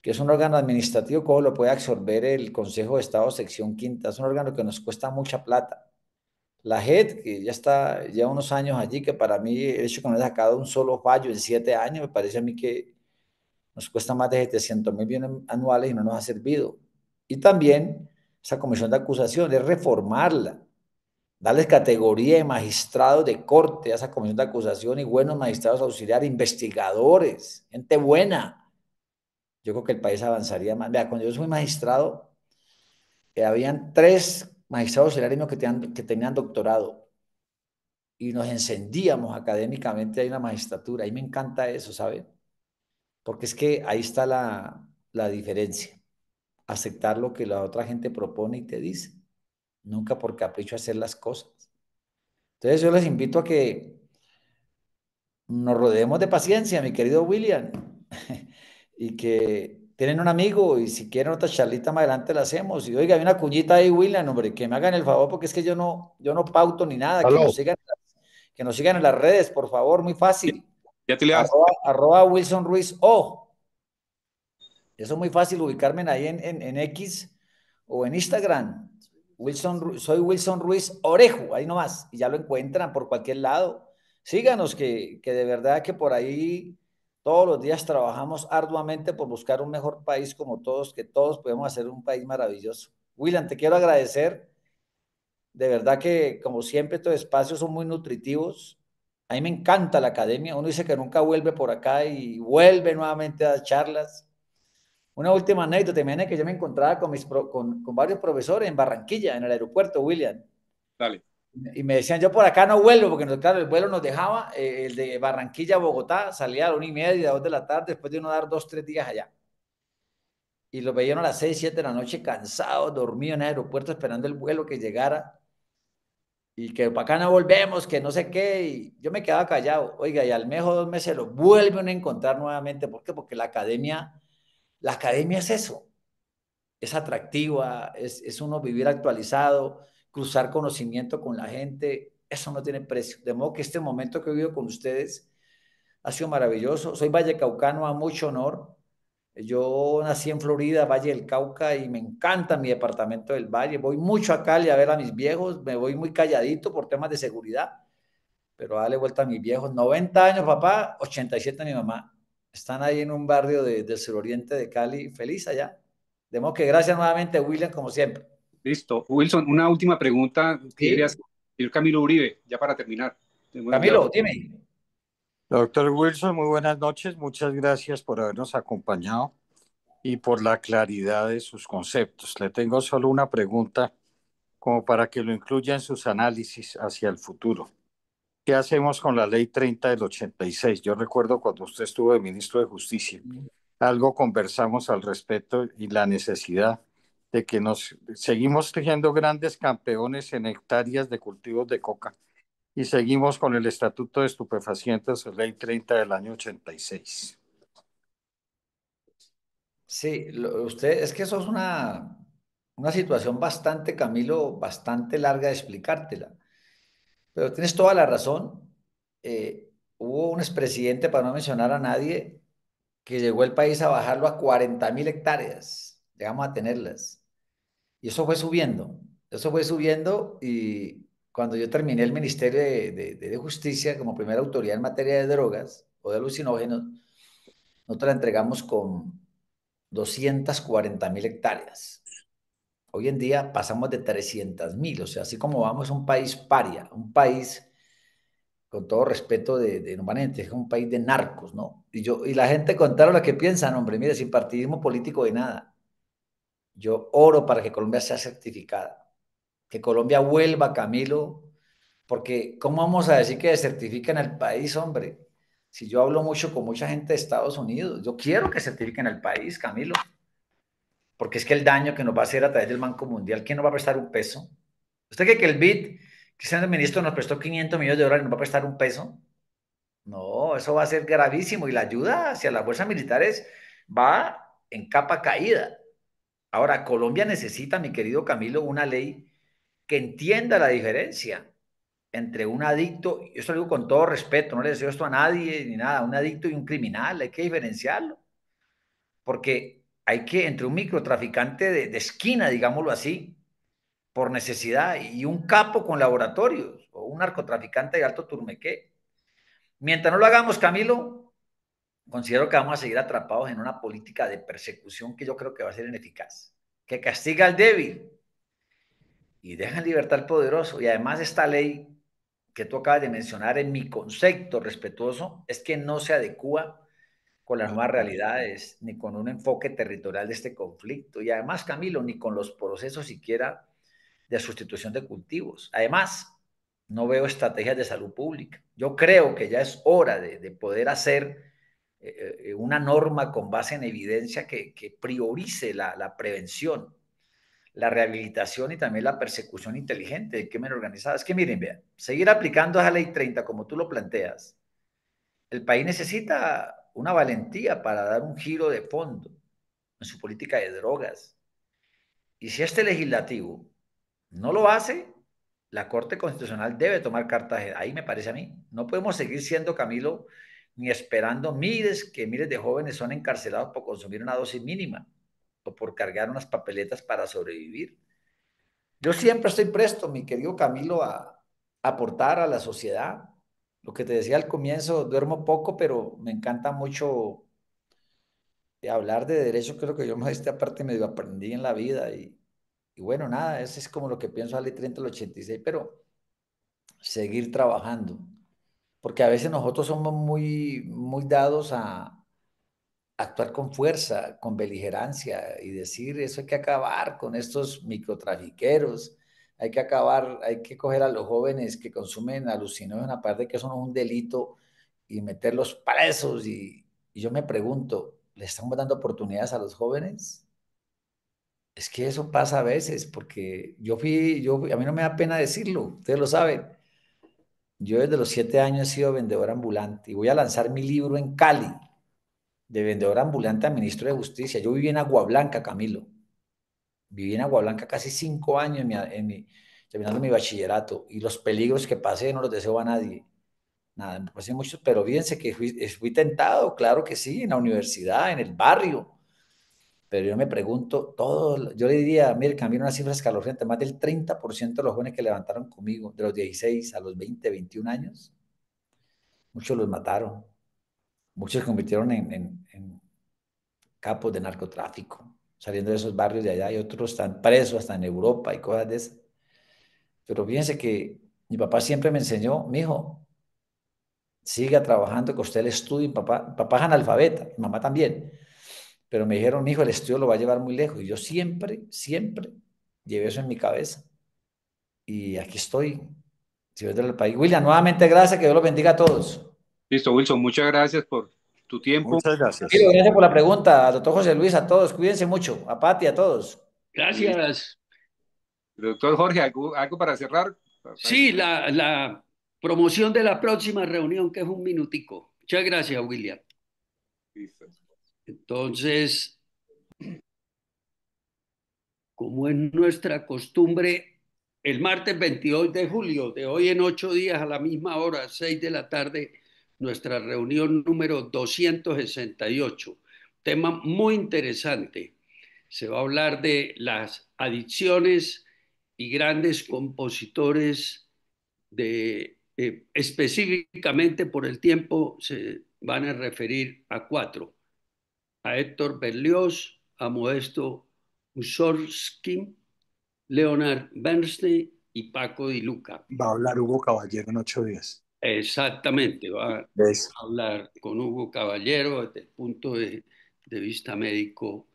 que es un órgano administrativo, como lo puede absorber el Consejo de Estado sección quinta, es un órgano que nos cuesta mucha plata. La JEP, que ya está ya unos años allí, que para mí el hecho que no haya sacado un solo fallo en 7 años, me parece a mí que nos cuesta más de 700.000 millones anuales y no nos ha servido. Y también esa comisión de acusación es reformarla, darles categoría de magistrados de corte a esa comisión de acusación y buenos magistrados auxiliares, investigadores, gente buena. Yo creo que el país avanzaría más. Vea, cuando yo soy magistrado, habían 3 magistrados auxiliares que tenían doctorado y nos encendíamos académicamente ahí en la magistratura. Ahí me encanta eso, ¿sabe? Porque es que ahí está la diferencia. Aceptar lo que la otra gente propone y te dice. Nunca por capricho hacer las cosas. Entonces yo les invito a que nos rodeemos de paciencia, mi querido William, y que tienen un amigo y si quieren otra charlita más adelante la hacemos. Y oiga, hay una cuñita ahí, William, hombre, que me hagan el favor porque es que yo no pauto ni nada, Aló, que nos sigan en las redes, por favor, muy ya, fácil. ya te le das. Arroba Wilson Ruiz O. Eso es muy fácil ubicarme ahí en X o en Instagram. Soy Wilson Ruiz Orejo, ahí nomás, y ya lo encuentran por cualquier lado. Síganos, que de verdad que por ahí todos los días trabajamos arduamente por buscar un mejor país como todos, que todos podemos hacer un país maravilloso. William, te quiero agradecer. De verdad que, como siempre, estos espacios son muy nutritivos. A mí me encanta la academia. Uno dice que nunca vuelve por acá y vuelve nuevamente a dar charlas. Una última anécdota, imagínate que yo me encontraba con varios profesores en Barranquilla, en el aeropuerto, William, Dale. y me decían, yo por acá no vuelvo, porque claro, el vuelo nos dejaba, el de Barranquilla a Bogotá, salía a la 1:30, 2 de la tarde, después de uno dar 2, 3 días allá. Y los veían a las 6, 7 de la noche cansados, dormidos en el aeropuerto, esperando el vuelo que llegara, y que para acá no volvemos, que no sé qué, y yo me quedaba callado, oiga, y al mejor 2 meses lo vuelven a encontrar nuevamente, ¿por qué? Porque la academia es eso, es atractiva, es uno vivir actualizado, cruzar conocimiento con la gente, eso no tiene precio. De modo que este momento que he vivido con ustedes ha sido maravilloso. Soy vallecaucano a mucho honor. Yo nací en Florida, Valle del Cauca, y me encanta mi departamento del Valle. Voy mucho a Cali a ver a mis viejos, me voy muy calladito por temas de seguridad, pero dale vuelta a mis viejos. 90 años, papá, 87 mi mamá. Están ahí en un barrio del suroriente de Cali, feliz allá. De modo que gracias nuevamente, William, como siempre. Listo. Wilson, una última pregunta que yo le hacer Sí, al señor Camilo Uribe, ya para terminar. Hemos ya- Camilo, dime. Doctor Wilson, muy buenas noches. Muchas gracias por habernos acompañado y por la claridad de sus conceptos. Le tengo solo una pregunta como para que lo incluya en sus análisis hacia el futuro. ¿Qué hacemos con la Ley 30 del 86? Yo recuerdo cuando usted estuvo de ministro de Justicia, algo conversamos al respecto y la necesidad de que nos seguimos teniendo grandes campeones en hectáreas de cultivos de coca y seguimos con el Estatuto de Estupefacientes, Ley 30 del año 86. Sí, usted, es que eso es una situación bastante, Camilo, bastante larga de explicártela. Pero tienes toda la razón. Hubo un expresidente, para no mencionar a nadie, que llegó el país a bajarlo a 40.000 hectáreas. Llegamos a tenerlas. Y eso fue subiendo y cuando yo terminé el Ministerio de Justicia como primera autoridad en materia de drogas o de alucinógenos, nosotros la entregamos con 240.000 hectáreas. Hoy en día pasamos de 300.000, o sea, así como vamos, es un país paria, un país, con todo respeto, normalmente es un país de narcos, ¿no? Y la gente contaron lo que piensan, hombre, mire, sin partidismo político de nada. Yo oro para que Colombia sea certificada, que Colombia vuelva, Camilo, porque ¿cómo vamos a decir que certifiquen el país, hombre? Si yo hablo mucho con mucha gente de Estados Unidos, yo quiero que certifiquen el país, Camilo, porque es que el daño que nos va a hacer a través del Banco Mundial, ¿quién nos va a prestar un peso? ¿Usted cree que el BID, que siendo ministro, nos prestó 500 millones de dólares y nos va a prestar un peso? No, eso va a ser gravísimo y la ayuda hacia las fuerzas militares va en capa caída. Ahora, Colombia necesita, mi querido Camilo, una ley que entienda la diferencia entre un adicto, y esto lo digo con todo respeto, no le deseo esto a nadie ni nada, un adicto y un criminal, hay que diferenciarlo, porque hay que, entre un microtraficante de esquina, digámoslo así, por necesidad, y un capo con laboratorios, o un narcotraficante de alto turmequé. Mientras no lo hagamos, Camilo, considero que vamos a seguir atrapados en una política de persecución que yo creo que va a ser ineficaz, que castiga al débil y deja en libertad al poderoso. Y además esta ley que tú acabas de mencionar, en mi concepto respetuoso, es que no se adecua con las nuevas realidades, ni con un enfoque territorial de este conflicto. Y además, Camilo, ni con los procesos siquiera de sustitución de cultivos. Además, no veo estrategias de salud pública. Yo creo que ya es hora de poder hacer una norma con base en evidencia que priorice la prevención, la rehabilitación y también la persecución inteligente de crimen organizado. Es que miren, vean, seguir aplicando esa ley 30 como tú lo planteas, el país necesita una valentía para dar un giro de fondo en su política de drogas. Y si este legislativo no lo hace, la Corte Constitucional debe tomar cartas. Ahí me parece a mí. No podemos seguir siendo, Camilo, ni esperando miles de jóvenes son encarcelados por consumir una dosis mínima o por cargar unas papeletas para sobrevivir. Yo siempre estoy presto, mi querido Camilo, a aportar a la sociedad. Lo que te decía al comienzo, duermo poco, pero me encanta mucho hablar de derecho. Creo que yo más esta parte medio aprendí en la vida y bueno, nada, eso es como lo que pienso a la ley 30 del 86, pero seguir trabajando, porque a veces nosotros somos muy dados a actuar con fuerza, con beligerancia y decir, eso hay que acabar con estos microtrafiqueros, hay que acabar, hay que coger a los jóvenes que consumen alucinógenos, aparte de que eso no es un delito, y meterlos presos. Y yo me pregunto, ¿le estamos dando oportunidades a los jóvenes? Es que eso pasa a veces, porque a mí no me da pena decirlo, ustedes lo saben. Yo desde los 7 años he sido vendedor ambulante y voy a lanzar mi libro en Cali, de vendedor ambulante a ministro de Justicia. Yo viví en Agua Blanca, Camilo. Viví en Agua Blanca casi 5 años terminando mi bachillerato, y los peligros que pasé no los deseo a nadie. Nada, me pasé muchos, pero fíjense que fui tentado, claro que sí, en la universidad, en el barrio. Pero yo me pregunto, yo le diría, mire, cambié una cifra escalofriante, más del 30% de los jóvenes que levantaron conmigo, de los 16 a los 20, 21 años, muchos los mataron, muchos se convirtieron en capos de narcotráfico, saliendo de esos barrios de allá, y otros están presos hasta en Europa y cosas de esas. Pero fíjense que mi papá siempre me enseñó, mijo, siga trabajando, que usted el estudio. Papá es analfabeta, mi mamá también. Pero me dijeron, mijo, el estudio lo va a llevar muy lejos. Y yo siempre llevé eso en mi cabeza. Y aquí estoy, sirviendo al país. William, nuevamente gracias, que Dios los bendiga a todos. Listo, Wilson, muchas gracias por tu tiempo. Muchas gracias. Gracias por la pregunta, al doctor José Luis, a todos. Cuídense mucho, a Pati, a todos. Gracias. Doctor Jorge, ¿algo para cerrar? Sí, la promoción de la próxima reunión, que es un minutico. Muchas gracias, William. Listo. Entonces, como es nuestra costumbre, el martes 22 de julio, de hoy en 8 días a la misma hora, 6 de la tarde, nuestra reunión número 268. Tema muy interesante. Se va a hablar de las adicciones y grandes compositores específicamente por el tiempo se van a referir a 4: a Héctor Berlioz, a Modesto Mussorgsky, Leonard Bernstein y Paco Di Luca. Va a hablar Hugo Caballero en 8 días. Exactamente, va a ¿Ves? hablar con Hugo Caballero desde el punto de vista médico,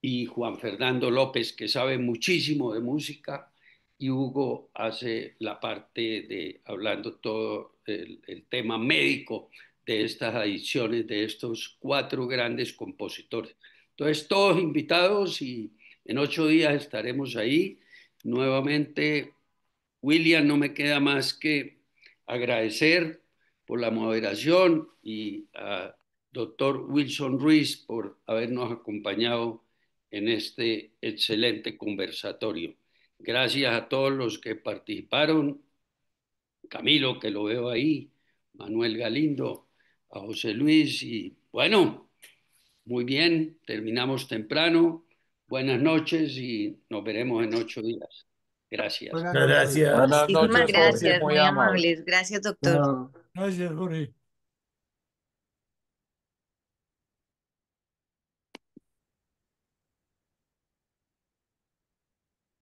y Juan Fernando López, que sabe muchísimo de música, y Hugo hace la parte de hablando todo el tema médico de estas adicciones de estos 4 grandes compositores. Entonces, todos invitados, y en 8 días estaremos ahí. Nuevamente, William, no me queda más que agradecer por la moderación, y a doctor Wilson Ruiz por habernos acompañado en este excelente conversatorio. Gracias a todos los que participaron, Camilo, que lo veo ahí, Manuel Galindo, a José Luis, y bueno, muy bien, terminamos temprano. Buenas noches y nos veremos en 8 días. Gracias. Gracias. Buenas Muchísimas noches, Jorge, gracias, muy muy amable. amables. Gracias, doctor. Gracias, Jorge.